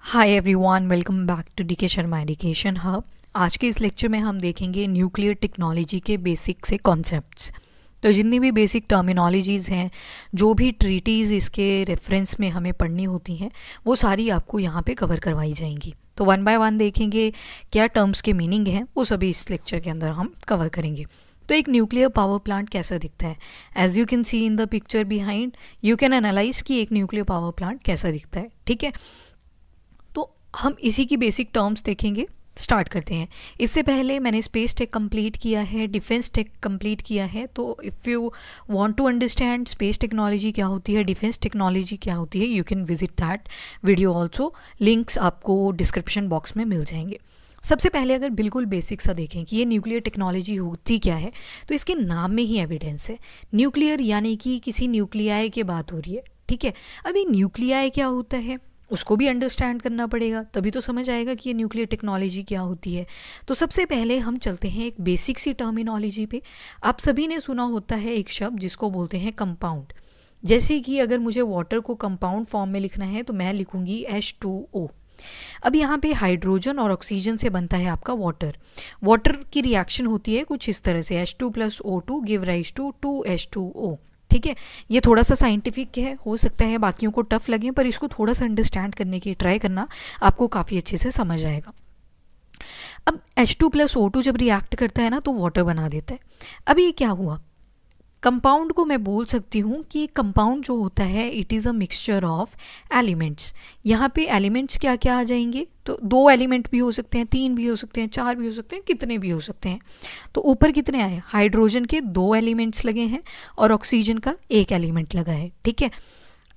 Hi everyone, welcome back to DK Sharma education hub. आज के इस लेक्चर में हम देखेंगे न्यूक्लियर टेक्नोलॉजी के बेसिक से कॉन्सेप्ट्स। तो जितनी भी बेसिक टर्मिनोलॉजीज़ हैं, जो भी ट्रीटीज़ इसके रेफरेंस में हमें पढ़नी होती हैं, वो सारी आपको यहाँ पे कवर करवाई जाएंगी। तो वन बाय वन देखेंगे क्या टर्म्स के मीनिंग हैं, वो सभी इस लेक्चर के अंदर हम कवर करेंगे। तो एक न्यूक्लियर पावर प्लांट कैसा दिखता है, as you can see in the picture behind, you can analyse कि एक न्यूक्लियर पावर प्लांट कैसा दिखता है। ठीक है, तो हम इसी की बेसिक टर्म्स देखेंगे। स्टार्ट करते हैं। इससे पहले मैंने स्पेस टेक कंप्लीट किया है, डिफेंस टेक कंप्लीट किया है। तो if you want to understand space technology क्या होती है, डिफेंस टेक्नोलॉजी क्या होती है, you can visit that video also. Links आपको डिस्क्रिप्शन बॉक्स में मिल जाएंगे। सबसे पहले अगर बिल्कुल बेसिक सा देखें कि ये न्यूक्लियर टेक्नोलॉजी होती क्या है, तो इसके नाम में ही एविडेंस है। न्यूक्लियर यानी कि किसी न्यूक्लियाई की बात हो रही है। ठीक है, अभी न्यूक्लियाई क्या होता है उसको भी अंडरस्टैंड करना पड़ेगा, तभी तो समझ आएगा कि ये न्यूक्लियर टेक्नोलॉजी क्या होती है। तो सबसे पहले हम चलते हैं एक बेसिक सी टर्मिनोलॉजी पे। आप सभी ने सुना होता है एक शब्द जिसको बोलते हैं कंपाउंड। जैसे कि अगर मुझे वाटर को कंपाउंड फॉर्म में लिखना है तो मैं लिखूंगी H2O। अब यहाँ पे हाइड्रोजन और ऑक्सीजन से बनता है आपका वाटर। वाटर की रिएक्शन होती है कुछ इस तरह से, H2 + O2 give rise to 2H2O। ठीक है, ये थोड़ा सा साइंटिफिक है, हो सकता है बाकियों को टफ लगे, पर इसको थोड़ा सा अंडरस्टैंड करने की ट्राई करना, आपको काफ़ी अच्छे से समझ आएगा। अब H2 + O2 जब रिएक्ट करता है ना तो वाटर बना देता है। अब ये क्या हुआ, कंपाउंड को मैं बोल सकती हूँ कि कंपाउंड जो होता है it is a mixture of elements. यहाँ पे एलिमेंट्स क्या क्या आ जाएंगे, तो 2 एलिमेंट भी हो सकते हैं, 3 भी हो सकते हैं, 4 भी हो सकते हैं, कितने भी हो सकते हैं। तो ऊपर कितने आए, हाइड्रोजन के 2 एलिमेंट्स लगे हैं और ऑक्सीजन का 1 एलिमेंट लगा है। ठीक है,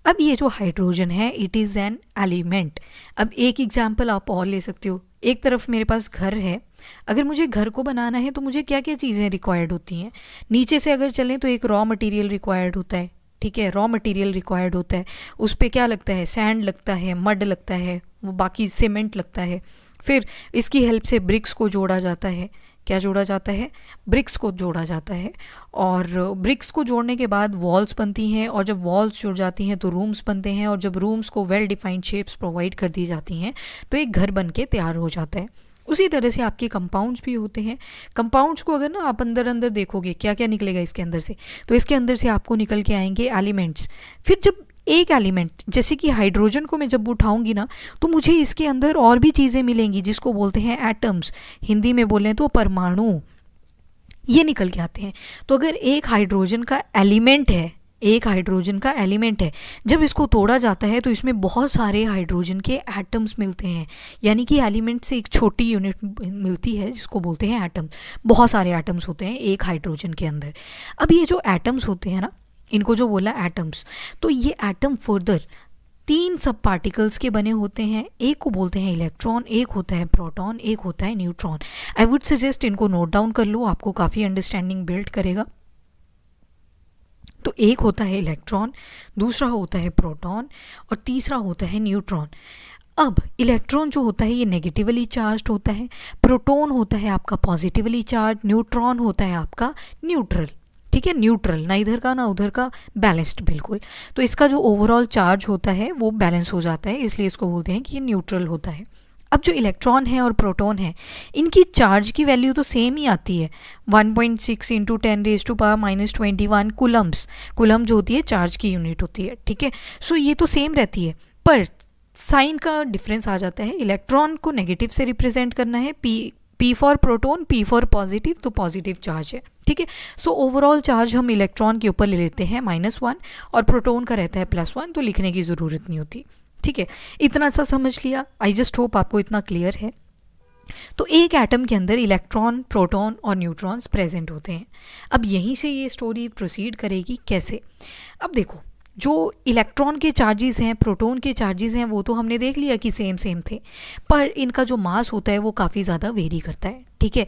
अब ये जो हाइड्रोजन है इट इज़ एन एलिमेंट। अब एक एग्जाम्पल आप और ले सकते हो। एक तरफ मेरे पास घर है, अगर मुझे घर को बनाना है तो मुझे क्या क्या चीज़ें रिक्वायर्ड होती हैं। नीचे से अगर चलें तो एक रॉ मटेरियल रिक्वायर्ड होता है। ठीक है, रॉ मटेरियल रिक्वायर्ड होता है, उस पर क्या लगता है, सैंड लगता है, मड लगता है, वो बाकी सीमेंट लगता है। फिर इसकी हेल्प से ब्रिक्स को जोड़ा जाता है। क्या जोड़ा जाता है, ब्रिक्स को जोड़ा जाता है। और ब्रिक्स को जोड़ने के बाद वॉल्स बनती हैं, और जब वॉल्स जुड़ जाती हैं तो रूम्स बनते हैं, और जब रूम्स को वेल डिफाइंड शेप्स प्रोवाइड कर दी जाती हैं तो एक घर बन के तैयार हो जाता है। उसी तरह से आपके कंपाउंड्स भी होते हैं। कंपाउंड्स को अगर ना आप अंदर अंदर देखोगे क्या क्या निकलेगा इसके अंदर से, तो इसके अंदर से आपको निकल के आएंगे एलिमेंट्स। फिर जब एक एलिमेंट जैसे कि हाइड्रोजन को मैं जब उठाऊंगी ना तो मुझे इसके अंदर और भी चीज़ें मिलेंगी जिसको बोलते हैं एटम्स, हिंदी में बोलें तो परमाणु, ये निकल के आते हैं। तो अगर एक हाइड्रोजन का एलिमेंट है, एक हाइड्रोजन का एलिमेंट है, जब इसको तोड़ा जाता है तो इसमें बहुत सारे हाइड्रोजन के एटम्स मिलते हैं। यानी कि एलिमेंट से एक छोटी यूनिट मिलती है जिसको बोलते हैं एटम। बहुत सारे एटम्स होते हैं एक हाइड्रोजन के अंदर। अब ये जो एटम्स होते हैं ना, इनको जो बोला एटम्स, तो ये एटम फर्दर 3 सब पार्टिकल्स के बने होते हैं। एक को बोलते हैं इलेक्ट्रॉन, एक होता है प्रोटॉन, एक होता है न्यूट्रॉन। आई वुड सजेस्ट इनको नोट डाउन कर लो, आपको काफ़ी अंडरस्टैंडिंग बिल्ड करेगा। तो एक होता है इलेक्ट्रॉन, दूसरा होता है प्रोटॉन, और तीसरा होता है न्यूट्रॉन। अब इलेक्ट्रॉन जो होता है ये नेगेटिवली चार्ज होता है, प्रोटॉन होता है आपका पॉजिटिवली चार्ज, न्यूट्रॉन होता है आपका न्यूट्रल। ठीक है, न्यूट्रल, ना इधर का ना उधर का, बैलेंस्ड बिल्कुल। तो इसका जो ओवरऑल चार्ज होता है वो बैलेंस हो जाता है, इसलिए इसको बोलते हैं कि ये न्यूट्रल होता है। अब जो इलेक्ट्रॉन है और प्रोटॉन है, इनकी चार्ज की वैल्यू तो सेम ही आती है, 1.6 × 10⁻⁻21 कूलम्स। कूलम जो होती है चार्ज की यूनिट होती है। ठीक है, सो ये तो सेम रहती है, पर साइन का डिफरेंस आ जाता है। इलेक्ट्रॉन को नेगेटिव से रिप्रेजेंट करना है, P for proton, P for positive, तो पॉजिटिव चार्ज है। ठीक है, सो ओवरऑल चार्ज हम इलेक्ट्रॉन के ऊपर ले लेते हैं -1, और प्रोटॉन का रहता है +1, तो लिखने की ज़रूरत नहीं होती। ठीक है, इतना सा समझ लिया। आई जस्ट होप आपको इतना क्लियर है। तो एक एटम के अंदर इलेक्ट्रॉन, प्रोटॉन और न्यूट्रॉन्स प्रेजेंट होते हैं। अब यहीं से ये स्टोरी प्रोसीड करेगी कैसे। अब देखो, जो इलेक्ट्रॉन के चार्जेस हैं, प्रोटॉन के चार्जेस हैं, वो तो हमने देख लिया कि सेम थे, पर इनका जो मास होता है वो काफ़ी ज़्यादा वेरी करता है। ठीक है,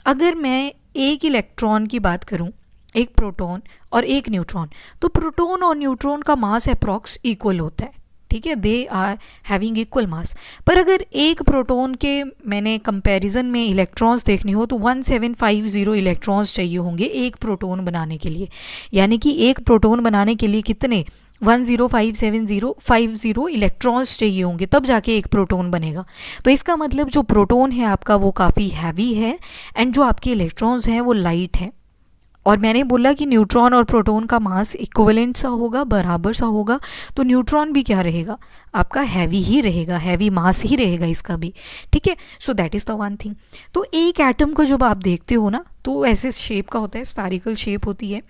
अगर मैं एक इलेक्ट्रॉन की बात करूं, एक प्रोटॉन और एक न्यूट्रॉन, तो प्रोटॉन और न्यूट्रॉन का मास अप्रॉक्स इक्वल होता है। ठीक है, they are having equal mass. पर अगर एक प्रोटॉन के मैंने कंपैरिजन में इलेक्ट्रॉन्स देखने हो तो 1750 इलेक्ट्रॉन्स चाहिए होंगे एक प्रोटॉन बनाने के लिए। यानी कि एक प्रोटॉन बनाने के लिए कितने 1057050 इलेक्ट्रॉन्स चाहिए होंगे, तब जाके एक प्रोटॉन बनेगा। तो इसका मतलब जो प्रोटॉन है आपका वो काफ़ी हैवी है एंड जो आपके इलेक्ट्रॉन्स हैं वो लाइट है। और मैंने बोला कि न्यूट्रॉन और प्रोटॉन का मास इक्विवेलेंट सा होगा, बराबर सा होगा, तो न्यूट्रॉन भी क्या रहेगा आपका, हैवी ही रहेगा, हैवी मास ही रहेगा इसका भी। ठीक है, so that is the one thing. तो एक एटम को जब आप देखते हो ना तो ऐसे शेप का होता है, स्फेरिकल शेप होती है।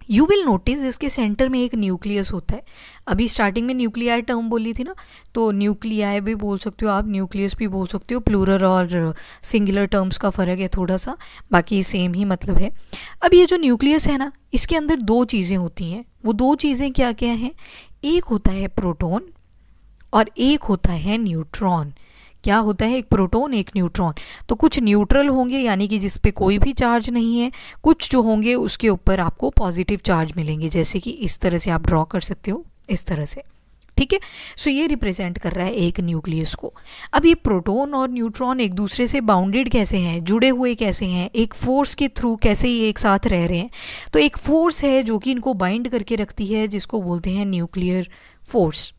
यू विल नोटिस इसके सेंटर में एक न्यूक्लियस होता है। अभी स्टार्टिंग में न्यूक्लियाई टर्म बोली थी ना, तो न्यूक्लियाई भी बोल सकते हो आप, न्यूक्लियस भी बोल सकते हो। प्लूरल और सिंगुलर टर्म्स का फ़र्क है थोड़ा सा, बाकी सेम ही मतलब है। अब ये जो न्यूक्लियस है ना, इसके अंदर दो चीज़ें होती हैं। वो दो चीज़ें क्या क्या हैं, एक होता है प्रोटॉन और एक होता है न्यूट्रॉन। क्या होता है, एक प्रोटॉन एक न्यूट्रॉन। तो कुछ न्यूट्रल होंगे यानी कि जिस पे कोई भी चार्ज नहीं है, कुछ जो होंगे उसके ऊपर आपको पॉजिटिव चार्ज मिलेंगे, जैसे कि इस तरह से आप ड्रॉ कर सकते हो, इस तरह से। ठीक है, सो ये रिप्रेजेंट कर रहा है एक न्यूक्लियस को। अब ये प्रोटॉन और न्यूट्रॉन एक दूसरे से बाउंडेड कैसे हैं, जुड़े हुए कैसे हैं, एक फोर्स के थ्रू कैसे ये एक साथ रह रहे हैं। तो एक फोर्स है जो कि इनको बाइंड करके रखती है, जिसको बोलते हैं न्यूक्लियर फोर्स।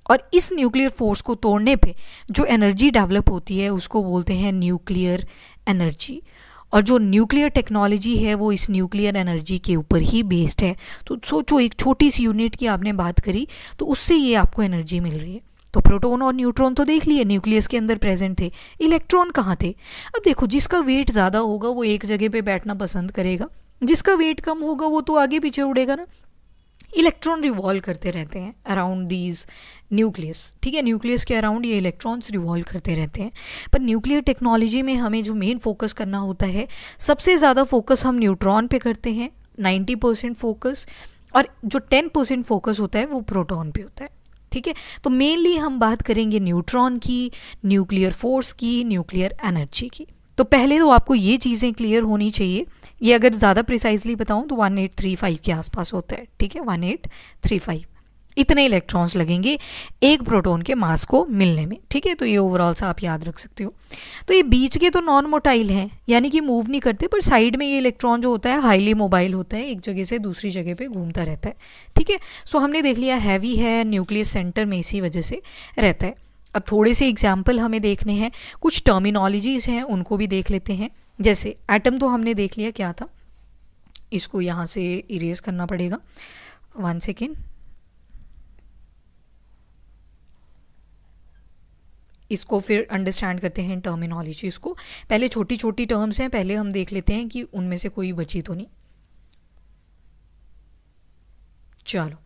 और इस न्यूक्लियर फोर्स को तोड़ने पे जो एनर्जी डेवलप होती है उसको बोलते हैं न्यूक्लियर एनर्जी। और जो न्यूक्लियर टेक्नोलॉजी है वो इस न्यूक्लियर एनर्जी के ऊपर ही बेस्ड है। तो सोचो, एक छोटी सी यूनिट की आपने बात करी तो उससे ये आपको एनर्जी मिल रही है। तो प्रोटॉन और न्यूट्रॉन तो देख लिए न्यूक्लियस के अंदर प्रेजेंट थे, इलेक्ट्रॉन कहाँ थे। अब देखो, जिसका वेट ज़्यादा होगा वो एक जगह पे बैठना पसंद करेगा, जिसका वेट कम होगा वो तो आगे पीछे उड़ेगा ना। इलेक्ट्रॉन रिवॉल्व करते रहते हैं अराउंड दीज न्यूक्लियस। ठीक है, न्यूक्लियस के अराउंड ये इलेक्ट्रॉन्स रिवॉल्व करते रहते हैं। पर न्यूक्लियर टेक्नोलॉजी में हमें जो मेन फोकस करना होता है, सबसे ज़्यादा फोकस हम न्यूट्रॉन पे करते हैं, 90% फोकस, और जो 10% फोकस होता है वो प्रोटॉन पे होता है। ठीक है, तो मेनली हम बात करेंगे न्यूट्रॉन की, न्यूक्लियर फोर्स की, न्यूक्लियर एनर्जी की। तो पहले तो आपको ये चीज़ें क्लियर होनी चाहिए। ये अगर ज़्यादा प्रिसाइजली बताऊँ तो 1835 के आसपास होता है। ठीक है, 1835 इतने इलेक्ट्रॉन्स लगेंगे एक प्रोटॉन के मास को मिलने में। ठीक है, तो ये ओवरऑल सा आप याद रख सकते हो। तो ये बीच के तो नॉन मोटाइल हैं, यानी कि मूव नहीं करते, पर साइड में ये इलेक्ट्रॉन जो होता है हाईली मोबाइल होता है, एक जगह से दूसरी जगह पे घूमता रहता है। ठीक है, सो हमने देख लिया हैवी है, न्यूक्लियस सेंटर में इसी वजह से रहता है। अब थोड़े से एग्जाम्पल हमें देखने हैं, कुछ टर्मिनोलॉजीज़ हैं उनको भी देख लेते हैं। जैसे एटम तो हमने देख लिया क्या था, इसको यहाँ से इरेज करना पड़ेगा, 1 सेकेंड। इसको फिर अंडरस्टैंड करते हैं टर्मिनोलॉजीज़ को। पहले छोटी छोटी टर्म्स हैं, पहले हम देख लेते हैं कि उनमें से कोई बची तो नहीं। चलो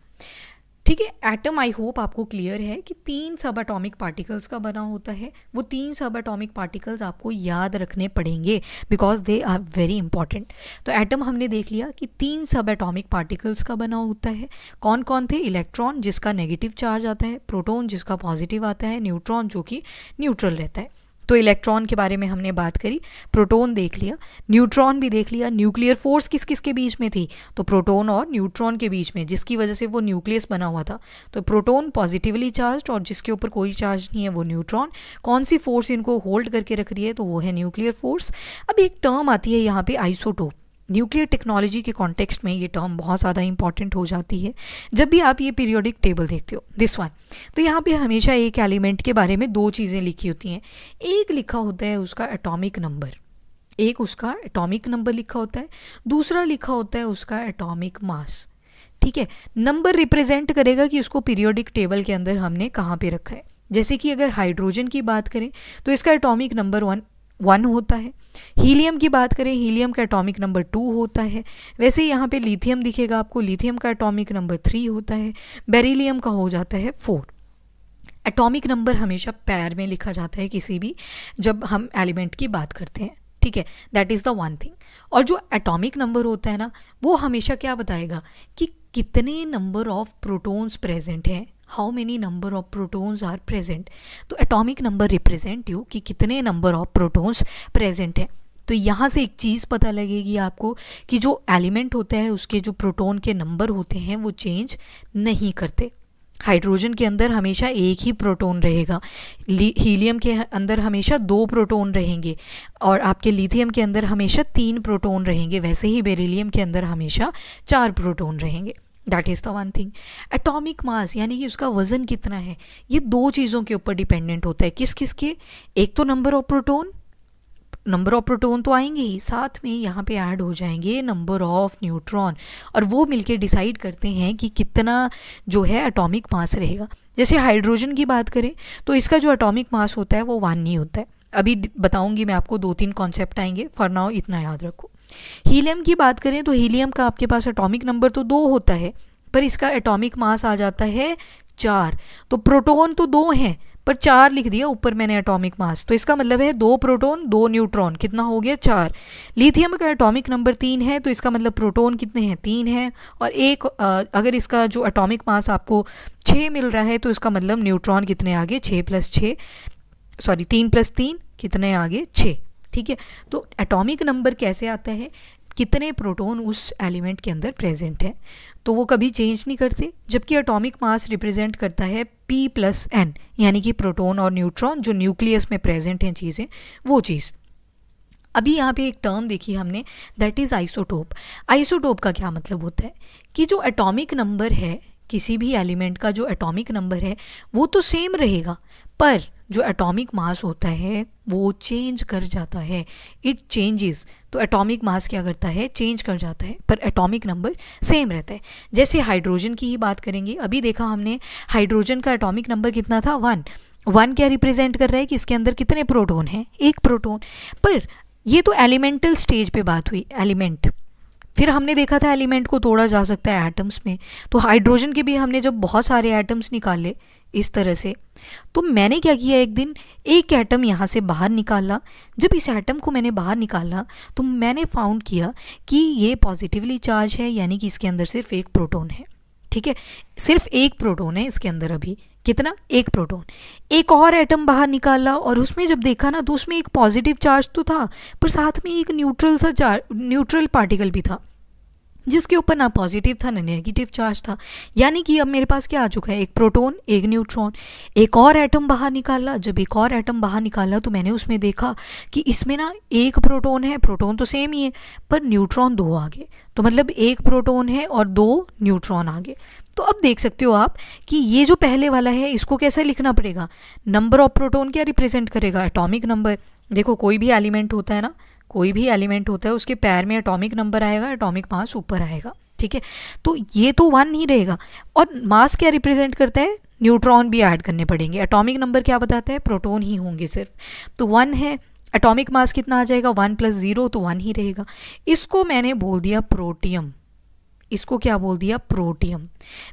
ठीक है, एटम आई होप आपको क्लियर है कि 3 सब एटॉमिक पार्टिकल्स का बना होता है। वो 3 सब एटॉमिक पार्टिकल्स आपको याद रखने पड़ेंगे because they are very important. तो एटम हमने देख लिया कि 3 सब एटॉमिक पार्टिकल्स का बना होता है। कौन कौन थे, इलेक्ट्रॉन जिसका नेगेटिव चार्ज आता है, प्रोटॉन जिसका पॉजिटिव आता है, न्यूट्रॉन जो कि न्यूट्रल रहता है। तो इलेक्ट्रॉन के बारे में हमने बात करी, प्रोटॉन देख लिया, न्यूट्रॉन भी देख लिया। न्यूक्लियर फोर्स किस किस के बीच में थी, तो प्रोटॉन और न्यूट्रॉन के बीच में, जिसकी वजह से वो न्यूक्लियस बना हुआ था। तो प्रोटॉन पॉजिटिवली चार्ज और जिसके ऊपर कोई चार्ज नहीं है वो न्यूट्रॉन। कौन सी फोर्स इनको होल्ड करके रख रही है, तो वो है न्यूक्लियर फोर्स। अब एक टर्म आती है यहाँ पे आइसोटोप। न्यूक्लियर टेक्नोलॉजी के कॉन्टेक्स्ट में ये टर्म बहुत ज़्यादा इंपॉर्टेंट हो जाती है जब भी आप ये पीरियोडिक टेबल देखते हो, दिस वन। तो यहाँ पे हमेशा एक एलिमेंट के बारे में 2 चीज़ें लिखी होती हैं। एक लिखा होता है उसका एटॉमिक नंबर, एक उसका एटॉमिक नंबर लिखा होता है, दूसरा लिखा होता है उसका एटॉमिक मास। ठीक है, नंबर रिप्रेजेंट करेगा कि उसको पीरियोडिक टेबल के अंदर हमने कहाँ पे रखा है। जैसे कि अगर हाइड्रोजन की बात करें तो इसका एटॉमिक नंबर 1 होता है। हीलियम की बात करें, हीलियम का एटॉमिक नंबर 2 होता है। वैसे यहाँ पे लिथियम दिखेगा आपको, लिथियम का एटॉमिक नंबर 3 होता है। बेरिलियम का हो जाता है 4। एटॉमिक नंबर हमेशा पैर में लिखा जाता है किसी भी जब हम एलिमेंट की बात करते हैं। ठीक है, that is the one thing. और जो एटॉमिक नंबर होता है ना, वो हमेशा क्या बताएगा कि कितने नंबर ऑफ प्रोटॉन्स प्रेजेंट हैं, how many number of protons are present. तो एटॉमिक नंबर रिप्रेजेंट यू कि कितने नंबर ऑफ प्रोटॉन्स प्रेजेंट हैं। तो यहाँ से एक चीज़ पता लगेगी आपको कि जो एलिमेंट होता है उसके जो प्रोटॉन के नंबर होते हैं वो चेंज नहीं करते। हाइड्रोजन के अंदर हमेशा एक ही प्रोटॉन रहेगा, हीलियम के अंदर हमेशा 2 प्रोटॉन रहेंगे, और आपके लिथियम के अंदर हमेशा 3 प्रोटॉन रहेंगे। वैसे ही बेरिलियम के अंदर हमेशा 4 प्रोटॉन रहेंगे। That is the one thing. Atomic mass यानी कि उसका वजन कितना है, ये दो चीज़ों के ऊपर डिपेंडेंट होता है। किस किस के? एक तो नंबर ऑफ प्रोटोन तो आएंगे ही, साथ में यहाँ पे ऐड हो जाएंगे नंबर ऑफ न्यूट्रॉन, और वो मिलके डिसाइड करते हैं कि कितना जो है एटॉमिक मास रहेगा। जैसे हाइड्रोजन की बात करें तो इसका जो एटॉमिक मास होता है वो 1 नहीं होता है। अभी बताऊंगी मैं आपको, 2-3 कॉन्सेप्ट आएंगे, फॉर नाउ इतना याद रखो। हीलियम की बात करें तो हीलियम का आपके पास एटॉमिक नंबर तो 2 होता है, पर इसका एटॉमिक मास आ जाता है 4। तो प्रोटॉन तो 2 हैं पर 4 लिख दिया ऊपर मैंने एटॉमिक मास, तो इसका मतलब है 2 प्रोटॉन 2 न्यूट्रॉन, कितना हो गया 4। लिथियम का एटॉमिक नंबर 3 है, तो इसका मतलब प्रोटॉन कितने हैं 3 हैं, और एक अगर इसका जो एटॉमिक मास आपको 6 मिल रहा है तो इसका मतलब न्यूट्रॉन कितने आगे 6 + 6 सॉरी 3 + 3 कितने आगे 6। ठीक है, तो एटॉमिक नंबर कैसे आता है, कितने प्रोटॉन उस एलिमेंट के अंदर प्रेजेंट है, तो वो कभी चेंज नहीं करते। जबकि एटॉमिक मास रिप्रेजेंट करता है P + N, यानी कि प्रोटॉन और न्यूट्रॉन जो न्यूक्लियस में प्रेजेंट हैं चीज़ें, वो चीज़। अभी यहाँ पे एक टर्म देखी हमने, दैट इज़ आइसोटोप। आइसोटोप का क्या मतलब होता है कि जो एटॉमिक नंबर है किसी भी एलिमेंट का, जो एटॉमिक नंबर है वो तो सेम रहेगा, पर जो एटॉमिक मास होता है वो चेंज कर जाता है, इट चेंजेस। तो एटॉमिक मास क्या करता है, चेंज कर जाता है, पर एटॉमिक नंबर सेम रहता है। जैसे हाइड्रोजन की ही बात करेंगे, अभी देखा हमने हाइड्रोजन का एटॉमिक नंबर कितना था 1। 1 क्या रिप्रेजेंट कर रहा है कि इसके अंदर कितने प्रोटॉन हैं, एक प्रोटॉन। पर ये तो एलिमेंटल स्टेज पे बात हुई, एलिमेंट। फिर हमने देखा था एलिमेंट को तोड़ा जा सकता है एटम्स में, तो हाइड्रोजन के भी हमने जब बहुत सारे एटम्स निकाले इस तरह से, तो मैंने क्या किया, एक दिन एक एटम यहाँ से बाहर निकाला। जब इस एटम को मैंने बाहर निकाला तो मैंने फाउंड किया कि ये पॉजिटिवली चार्ज है, यानी कि इसके अंदर सिर्फ एक प्रोटॉन है। ठीक है, सिर्फ एक प्रोटॉन है इसके अंदर, अभी कितना, एक प्रोटॉन। एक और एटम बाहर निकाला और उसमें जब देखा ना तो उसमें एक पॉजिटिव चार्ज तो था, पर साथ में एक न्यूट्रल पार्टिकल भी था जिसके ऊपर ना पॉजिटिव था ना नेगेटिव चार्ज था। यानी कि अब मेरे पास क्या आ चुका है, एक प्रोटॉन एक न्यूट्रॉन। एक और एटम बाहर निकाला, जब एक और एटम बाहर निकाला तो मैंने उसमें देखा कि इसमें ना एक प्रोटॉन है, प्रोटॉन तो सेम ही है पर न्यूट्रॉन 2 आ गए, तो मतलब एक प्रोटॉन है और 2 न्यूट्रॉन आ गए। तो अब देख सकते हो आप कि ये जो पहले वाला है इसको कैसे लिखना पड़ेगा, नंबर ऑफ प्रोटॉन क्या रिप्रेजेंट करेगा, एटॉमिक नंबर। देखो कोई भी एलिमेंट होता है ना, कोई भी एलिमेंट होता है उसके पैर में एटॉमिक नंबर आएगा, एटॉमिक मास ऊपर आएगा। ठीक है, तो ये तो 1 नहीं रहेगा। और मास क्या रिप्रेजेंट करता है, न्यूट्रॉन भी ऐड करने पड़ेंगे। एटॉमिक नंबर क्या बताता है, प्रोटॉन ही होंगे सिर्फ, तो 1 है। एटॉमिक मास कितना आ जाएगा, 1 + 0 तो 1 ही रहेगा। इसको मैंने बोल दिया प्रोटियम, इसको क्या बोल दिया, प्रोटियम।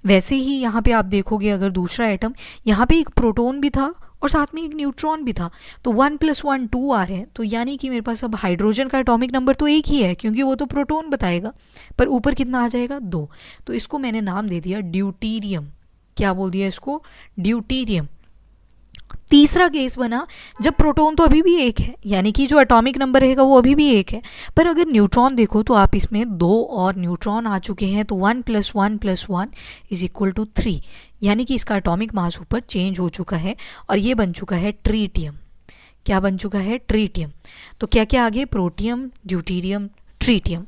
वैसे ही यहाँ पे आप देखोगे अगर दूसरा एटम, यहाँ पे एक प्रोटॉन भी था और साथ में एक न्यूट्रॉन भी था, तो 1 + 1 2 आ रहे हैं। तो यानी कि मेरे पास अब हाइड्रोजन का एटॉमिक नंबर तो एक ही है क्योंकि वो तो प्रोटॉन बताएगा, पर ऊपर कितना आ जाएगा 2। तो इसको मैंने नाम दे दिया ड्यूटीरियम। क्या बोल दिया इसको, ड्यूटीरियम। तीसरा केस बना जब प्रोटॉन तो अभी भी एक है, यानी कि जो एटॉमिक नंबर रहेगा वो अभी भी एक है, पर अगर न्यूट्रॉन देखो तो आप इसमें 2 और न्यूट्रॉन आ चुके हैं, तो 1 + 1 + 1 = 3, यानी कि इसका एटॉमिक मास ऊपर चेंज हो चुका है और ये बन चुका है ट्रीटियम। क्या बन चुका है, ट्रीटियम। तो क्या क्या आगे, protium, deuterium, tritium.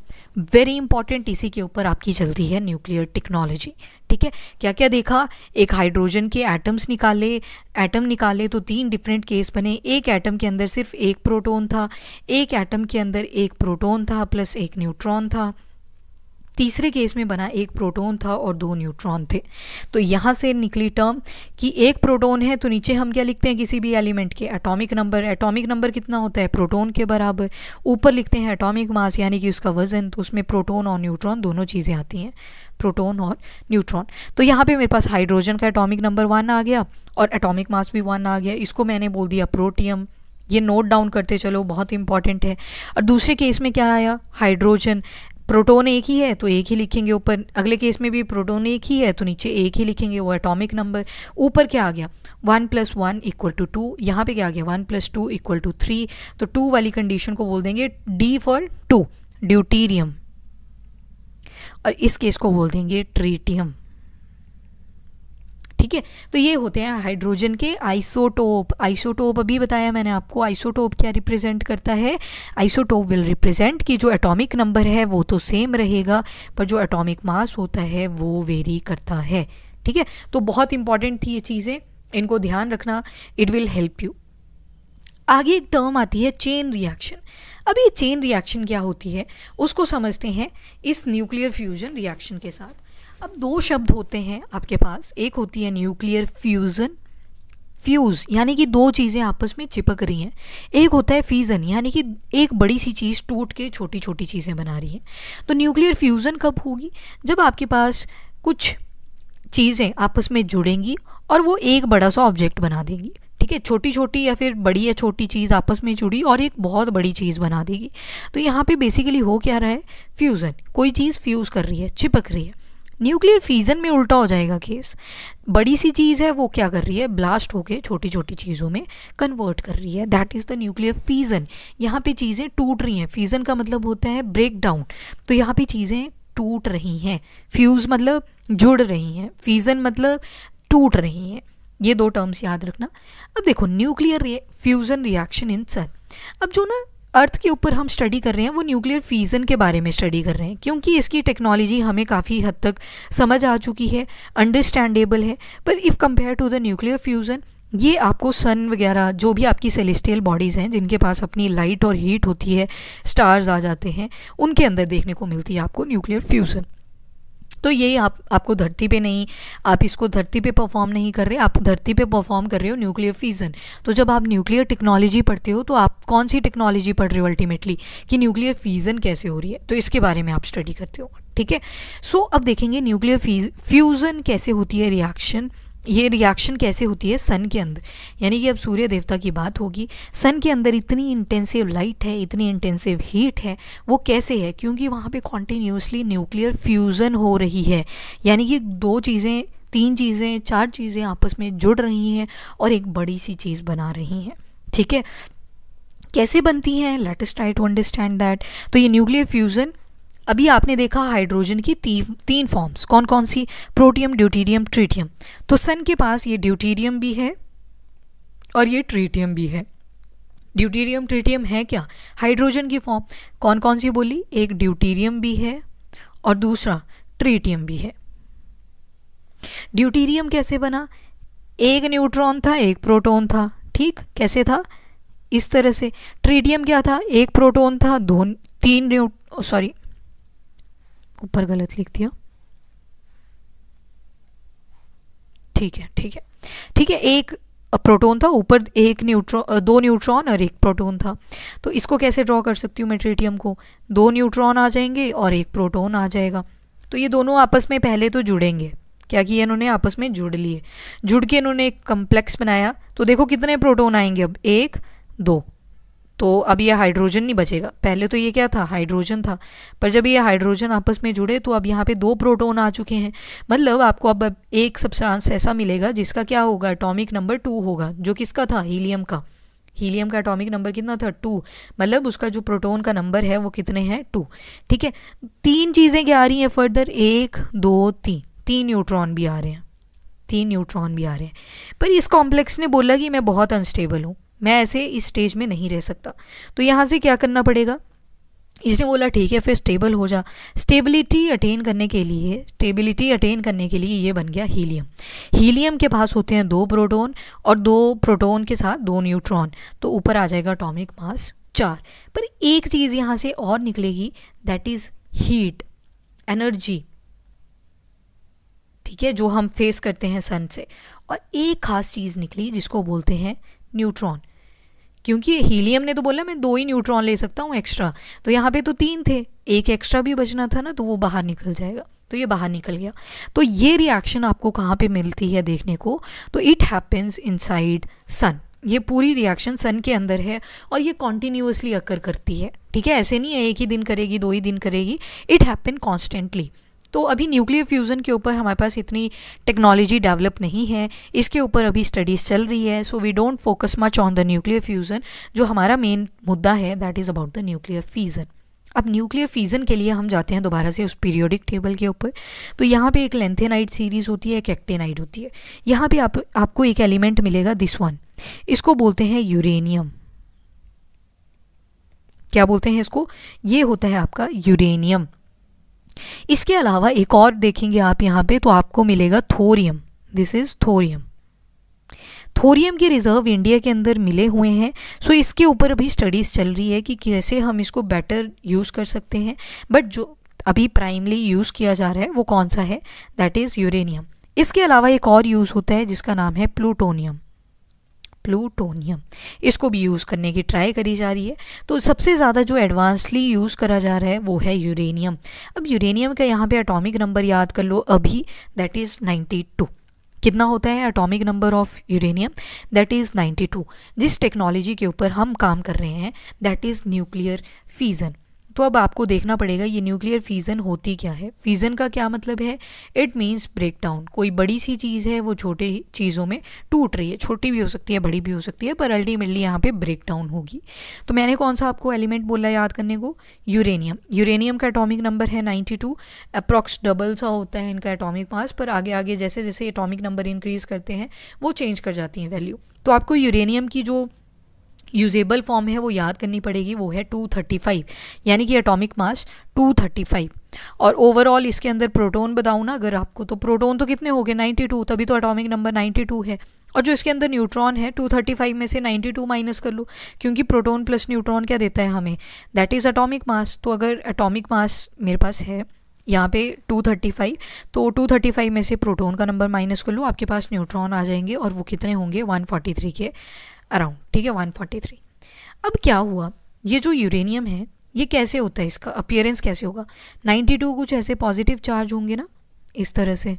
Very important, इसी के ऊपर आपकी चलती है न्यूक्लियर टेक्नोलॉजी। ठीक है, क्या क्या देखा, एक हाइड्रोजन के एटम निकाले तो 3 डिफरेंट केस बने। एक एटम के अंदर सिर्फ एक प्रोटॉन था, एक एटम के अंदर एक प्रोटॉन था प्लस एक न्यूट्रॉन था। तीसरे केस में बना एक प्रोटॉन था और 2 न्यूट्रॉन थे। तो यहाँ से निकली टर्म कि एक प्रोटॉन है तो नीचे हम क्या लिखते हैं किसी भी एलिमेंट के, एटॉमिक नंबर। एटॉमिक नंबर कितना होता है, प्रोटॉन के बराबर। ऊपर लिखते हैं एटॉमिक मास यानी कि उसका वजन, तो उसमें प्रोटॉन और न्यूट्रॉन दोनों चीज़ें आती हैं, प्रोटॉन और न्यूट्रॉन। तो यहाँ पे मेरे पास हाइड्रोजन का एटॉमिक नंबर 1 आ गया और एटॉमिक मास भी 1 आ गया, इसको मैंने बोल दिया प्रोटियम। ये नोट डाउन करते चलो, बहुत इंपॉर्टेंट है। और दूसरे केस में क्या आया, हाइड्रोजन, प्रोटॉन एक ही है तो एक ही लिखेंगे ऊपर, अगले केस में भी प्रोटॉन एक ही है तो नीचे एक ही लिखेंगे, वो एटॉमिक नंबर। ऊपर क्या आ गया, 1 + 1 = 2, यहाँ पे क्या आ गया 1 + 2 = 3, तो 2 वाली कंडीशन को बोल देंगे D फॉर 2, ड्यूटीरियम, और इस केस को बोल देंगे ट्रीटियम। ठीक है। तो ये होते हैं हाइड्रोजन के आइसोटोप। आइसोटोप अभी बताया मैंने आपको, आइसोटोप क्या रिप्रेजेंट करता है? आइसोटोप विल रिप्रेजेंट कि जो एटॉमिक नंबर है वो तो सेम रहेगा, पर जो एटॉमिक मास होता है वो वेरी करता है। ठीक है, तो बहुत इंपॉर्टेंट थी ये चीज़ें, इनको ध्यान रखना, इट विल हेल्प यू। आगे एक टर्म आती है चेन रिएक्शन। अब ये चेन रिएक्शन क्या होती है उसको समझते हैं इस न्यूक्लियर फ्यूजन रिएक्शन के साथ। अब दो शब्द होते हैं आपके पास, एक होती है न्यूक्लियर फ्यूजन, फ्यूज़ यानी कि दो चीज़ें आपस में चिपक रही हैं, एक होता है फ्यूज़न यानी कि एक बड़ी सी चीज़ टूट के छोटी छोटी चीज़ें बना रही हैं। तो न्यूक्लियर फ्यूज़न कब होगी? जब आपके पास कुछ चीज़ें आपस में जुड़ेंगी और वो एक बड़ा सा ऑब्जेक्ट बना देंगी। ठीक है, छोटी छोटी या फिर बड़ी या छोटी चीज़ आपस में जुड़ी और एक बहुत बड़ी चीज़ बना देगी। तो यहाँ पे बेसिकली हो क्या रहा है? फ्यूज़न, कोई चीज़ फ्यूज़ कर रही है, चिपक रही है। न्यूक्लियर फ्यूजन में उल्टा हो जाएगा केस, बड़ी सी चीज़ है वो क्या कर रही है? ब्लास्ट होके छोटी छोटी चीज़ों में कन्वर्ट कर रही है, that is the nuclear fusion. यहाँ पे चीज़ें टूट रही हैं, फ्यूजन का मतलब होता है ब्रेक डाउन, तो यहाँ पे चीज़ें टूट रही हैं। फ्यूज़ मतलब जुड़ रही हैं, फ्यूजन मतलब टूट रही हैं। ये दो टर्म्स याद रखना। अब देखो न्यूक्लियर फ्यूजन रिएक्शन इन सन, अब जो ना अर्थ के ऊपर हम स्टडी कर रहे हैं वो न्यूक्लियर फ्यूजन के बारे में स्टडी कर रहे हैं, क्योंकि इसकी टेक्नोलॉजी हमें काफ़ी हद तक समझ आ चुकी है, अंडरस्टैंडेबल है। पर if compare to the nuclear fusion, ये आपको सन वगैरह जो भी आपकी सेलेस्टियल बॉडीज़ हैं जिनके पास अपनी लाइट और हीट होती है, स्टार्स आ जाते हैं, उनके अंदर देखने को मिलती है आपको न्यूक्लियर फ्यूजन। तो ये आपको धरती पे नहीं, आप इसको धरती पे परफॉर्म नहीं कर रहे, आप धरती पे परफॉर्म कर रहे हो न्यूक्लियर फ्यूजन। तो जब आप न्यूक्लियर टेक्नोलॉजी पढ़ते हो तो आप कौन सी टेक्नोलॉजी पढ़ रहे हो अल्टीमेटली, कि न्यूक्लियर फ्यूजन कैसे हो रही है, तो इसके बारे में आप स्टडी करते हो। ठीक है, सो अब देखेंगे न्यूक्लियर फ्यूजन कैसे होती है रिएक्शन, ये रिएक्शन कैसे होती है सन के अंदर। यानी कि अब सूर्य देवता की बात होगी, सन के अंदर इतनी इंटेंसिव लाइट है, इतनी इंटेंसिव हीट है, वो कैसे है? क्योंकि वहाँ पे कॉन्टीन्यूसली न्यूक्लियर फ्यूजन हो रही है, यानी कि दो चीज़ें, तीन चीज़ें, चार चीज़ें आपस में जुड़ रही हैं और एक बड़ी सी चीज़ बना रही हैं। ठीक है, कैसे बनती हैं? Let us try to understand that. तो ये न्यूक्लियर फ्यूजन, अभी आपने देखा हाइड्रोजन की तीन फॉर्म्स, कौन कौन सी? Protium, deuterium, tritium. तो सन के पास ये ड्यूटीरियम भी है और ये ट्रीटियम भी है। ड्यूटीरियम ट्रीटियम है क्या? हाइड्रोजन की फॉर्म। कौन कौन सी बोली? एक ड्यूटीरियम भी है और दूसरा ट्रीटियम भी है। ड्यूटीरियम कैसे बना? एक न्यूट्रॉन था, एक प्रोटॉन था। ठीक, कैसे था? इस तरह से। ट्रीटियम क्या था? एक प्रोटॉन था, सॉरी ऊपर गलत लिख दिया। ठीक है ठीक है ठीक है, एक प्रोटॉन था, ऊपर एक न्यूट्रॉन, दो न्यूट्रॉन और एक प्रोटॉन था। तो इसको कैसे ड्रॉ कर सकती हूँ मैं ट्रीटियम को? दो न्यूट्रॉन आ जाएंगे और एक प्रोटॉन आ जाएगा। तो ये दोनों आपस में पहले तो जुड़ेंगे। क्या किया इन्होंने? आपस में जुड़ लिए, जुड़ के इन्होंने एक कम्प्लेक्स बनाया। तो देखो कितने प्रोटॉन आएंगे अब? एक, दो। तो अब ये हाइड्रोजन नहीं बचेगा। पहले तो ये क्या था? हाइड्रोजन था, पर जब ये हाइड्रोजन आपस में जुड़े तो अब यहाँ पे दो प्रोटॉन आ चुके हैं। मतलब आपको अब एक सब्सटेंस ऐसा मिलेगा जिसका क्या होगा? एटॉमिक नंबर 2 होगा, जो किसका था? हीलियम का। हीलियम का एटॉमिक नंबर कितना था? 2। मतलब उसका जो प्रोटॉन का नंबर है वो कितने हैं? 2। ठीक है, तीन चीज़ें क्या आ रही हैं फर्दर? 1, 2, 3। 3 न्यूट्रॉन भी आ रहे हैं, 3 न्यूट्रॉन भी आ रहे हैं। पर इस कॉम्प्लेक्स ने बोला कि मैं बहुत अनस्टेबल हूँ, मैं ऐसे इस स्टेज में नहीं रह सकता। तो यहाँ से क्या करना पड़ेगा? इसने बोला ठीक है फिर स्टेबल हो जा। स्टेबिलिटी अटेन करने के लिए ये बन गया हीलियम। हीलियम के पास होते हैं 2 प्रोटॉन और 2 प्रोटॉन के साथ 2 न्यूट्रॉन, तो ऊपर आ जाएगा एटॉमिक मास 4। पर एक चीज़ यहाँ से और निकलेगी, दैट इज़ हीट, एनर्जी। ठीक है, जो हम फेस करते हैं सन से। और एक खास चीज़ निकली जिसको बोलते हैं न्यूट्रॉन, क्योंकि हीलियम ने तो बोला मैं 2 ही न्यूट्रॉन ले सकता हूँ एक्स्ट्रा, तो यहाँ पे तो 3 थे, एक एक्स्ट्रा भी बचना था ना, तो वो बाहर निकल जाएगा। तो ये बाहर निकल गया। तो ये रिएक्शन आपको कहाँ पे मिलती है देखने को? तो इट हैपेंस इनसाइड सन। ये पूरी रिएक्शन सन के अंदर है और ये कॉन्टीन्यूसली अकर करती है। ठीक है, ऐसे नहीं है एक ही दिन करेगी, 2 ही दिन करेगी, इट हैपन कॉन्स्टेंटली। तो अभी न्यूक्लियर फ्यूज़न के ऊपर हमारे पास इतनी टेक्नोलॉजी डेवलप नहीं है, इसके ऊपर अभी स्टडीज़ चल रही है। So we don't focus much on the nuclear fusion. जो हमारा मेन मुद्दा है that is about the nuclear fusion. अब न्यूक्लियर फिजन के लिए हम जाते हैं दोबारा से उस पीरियोडिक टेबल के ऊपर। तो यहाँ पे एक लेंथेनाइड सीरीज होती है, एक एक्टेनाइड होती है। यहाँ पे आपको एक एलिमेंट मिलेगा, दिस वन, इसको बोलते हैं यूरेनियम। क्या बोलते हैं इसको? ये होता है आपका यूरेनियम। इसके अलावा एक और देखेंगे आप यहाँ पे तो आपको मिलेगा thorium, this is thorium. Thorium के रिजर्व इंडिया के अंदर मिले हुए हैं। सो इसके ऊपर अभी स्टडीज़ चल रही है कि कैसे हम इसको बेटर यूज़ कर सकते हैं। बट जो अभी प्राइमली यूज़ किया जा रहा है वो कौन सा है? That is uranium. इसके अलावा एक और यूज़ होता है जिसका नाम है प्लूटोनियम। प्लूटोनियम, इसको भी यूज़ करने की ट्राई करी जा रही है। तो सबसे ज़्यादा जो एडवांसली यूज़ करा जा रहा है वो है यूरेनियम। अब यूरेनियम का यहाँ पे एटॉमिक नंबर याद कर लो अभी, दैट इज़ 92। कितना होता है atomic number of uranium? That is 92। जिस टेक्नोलॉजी के ऊपर हम काम कर रहे हैं दैट इज़ न्यूक्लियर फ्यूज़न। तो अब आपको देखना पड़ेगा ये न्यूक्लियर फ्यूज़न होती क्या है। फ्यूज़न का क्या मतलब है? It means break down. कोई बड़ी सी चीज़ है वो छोटे चीज़ों में टूट रही है, छोटी भी हो सकती है, बड़ी भी हो सकती है, पर अल्टीमेटली यहाँ पे ब्रेक डाउन होगी। तो मैंने कौन सा आपको एलिमेंट बोला याद करने को? यूरेनियम। यूरेनियम का एटॉमिक नंबर है 92। अप्रॉक्स डबल सा होता है इनका एटॉमिक मास, पर आगे आगे जैसे जैसे एटॉमिक नंबर इंक्रीज़ करते हैं वो चेंज कर जाती हैं वैल्यू। तो आपको यूरेनियम की जो यूजेबल फॉर्म है वो याद करनी पड़ेगी, वो है 235, यानी कि एटॉमिक मास 235। और ओवरऑल इसके अंदर प्रोटॉन बताऊँ ना अगर आपको, तो प्रोटॉन तो कितने हो गए? 92, तभी तो एटॉमिक नंबर 92 है। और जो इसके अंदर न्यूट्रॉन है 235 में से 92 माइनस कर लो, क्योंकि प्रोटॉन प्लस न्यूट्रॉन क्या देता है हमें? That is atomic mass. तो अगर एटॉमिक मास मेरे पास है यहाँ पे 235, तो 235 में से प्रोटॉन का नंबर माइनस कर लो, आपके पास न्यूट्रॉन आ जाएंगे और वो कितने होंगे? 143 के अराउंड। ठीक है, 143। अब क्या हुआ, ये जो यूरेनियम है ये कैसे होता है, इसका अपीयरेंस कैसे होगा? 92 कुछ ऐसे पॉजिटिव चार्ज होंगे ना, इस तरह से,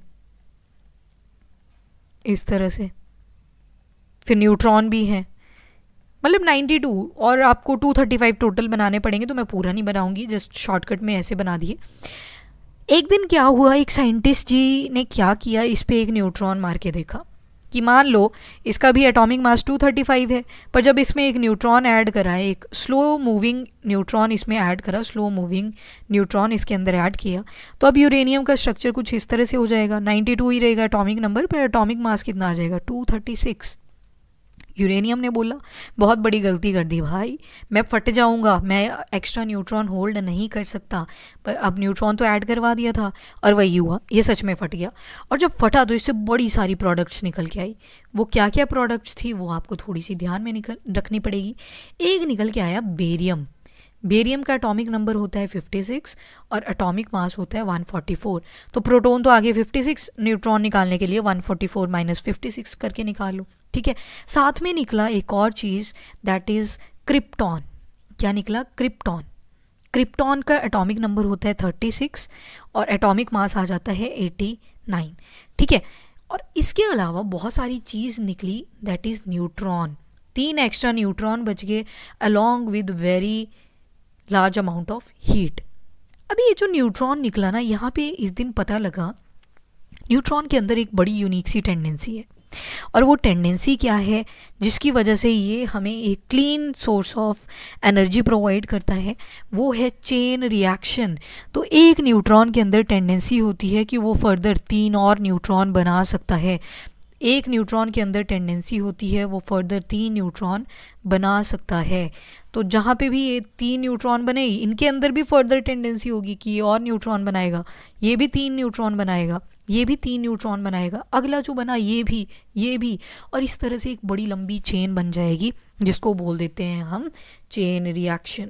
इस तरह से, फिर न्यूट्रॉन भी हैं, मतलब 92 और आपको 235 टोटल बनाने पड़ेंगे। तो मैं पूरा नहीं बनाऊंगी, जस्ट शॉर्टकट में ऐसे बना दिए। एक दिन क्या हुआ, एक साइंटिस्ट जी ने क्या किया, इस पे एक न्यूट्रॉन मार के देखा कि मान लो इसका भी एटॉमिक मास 235 है, पर जब इसमें एक न्यूट्रॉन ऐड करा है, एक स्लो मूविंग न्यूट्रॉन इसमें ऐड करा, स्लो मूविंग न्यूट्रॉन इसके अंदर ऐड किया, तो अब यूरेनियम का स्ट्रक्चर कुछ इस तरह से हो जाएगा। 92 ही रहेगा एटॉमिक नंबर, पर एटॉमिक मास कितना आ जाएगा? 236। यूरेनियम ने बोला बहुत बड़ी गलती कर दी भाई, मैं फट जाऊंगा, मैं एक्स्ट्रा न्यूट्रॉन होल्ड नहीं कर सकता। पर अब न्यूट्रॉन तो ऐड करवा दिया था और वही हुआ, ये सच में फट गया। और जब फटा तो इससे बड़ी सारी प्रोडक्ट्स निकल के आई। वो क्या क्या प्रोडक्ट्स थी वो आपको थोड़ी सी ध्यान में रखनी पड़ेगी। एक निकल के आया बेरियम। बेरियम का एटॉमिक नंबर होता है 56 और एटॉमिक मास होता है 144। तो प्रोटॉन तो आगे 56, न्यूट्रॉन निकालने के लिए 144 माइनस 56 करके निकालो। ठीक है, साथ में निकला एक और चीज़, दैट इज़ क्रिप्टॉन। क्या निकला? क्रिप्टॉन। क्रिप्टॉन का एटॉमिक नंबर होता है 36 और एटॉमिक मास आ जाता है 89। ठीक है, और इसके अलावा बहुत सारी चीज़ निकली, that is neutron. 3 extra neutron बच गए along with very large amount of heat. अभी ये जो न्यूट्रॉन निकला ना, यहाँ पे इस दिन पता लगा न्यूट्रॉन के अंदर एक बड़ी यूनिक सी टेंडेंसी है। और वो टेंडेंसी क्या है जिसकी वजह से ये हमें एक clean source of energy provide करता है? वो है चेन रिएक्शन। तो एक न्यूट्रॉन के अंदर टेंडेंसी होती है कि वो फर्दर 3 और न्यूट्रॉन बना सकता है। एक न्यूट्रॉन के अंदर टेंडेंसी होती है वो फर्दर 3 न्यूट्रॉन बना सकता है। तो जहाँ पे भी ये 3 न्यूट्रॉन बने, इनके अंदर भी फर्दर टेंडेंसी होगी कि ये और न्यूट्रॉन बनाएगा, ये भी 3 न्यूट्रॉन बनाएगा, ये भी 3 न्यूट्रॉन बनाएगा, अगला जो बना ये भी, और इस तरह से एक बड़ी लंबी चेन बन जाएगी जिसको बोल देते हैं हम चेन रिएक्शन।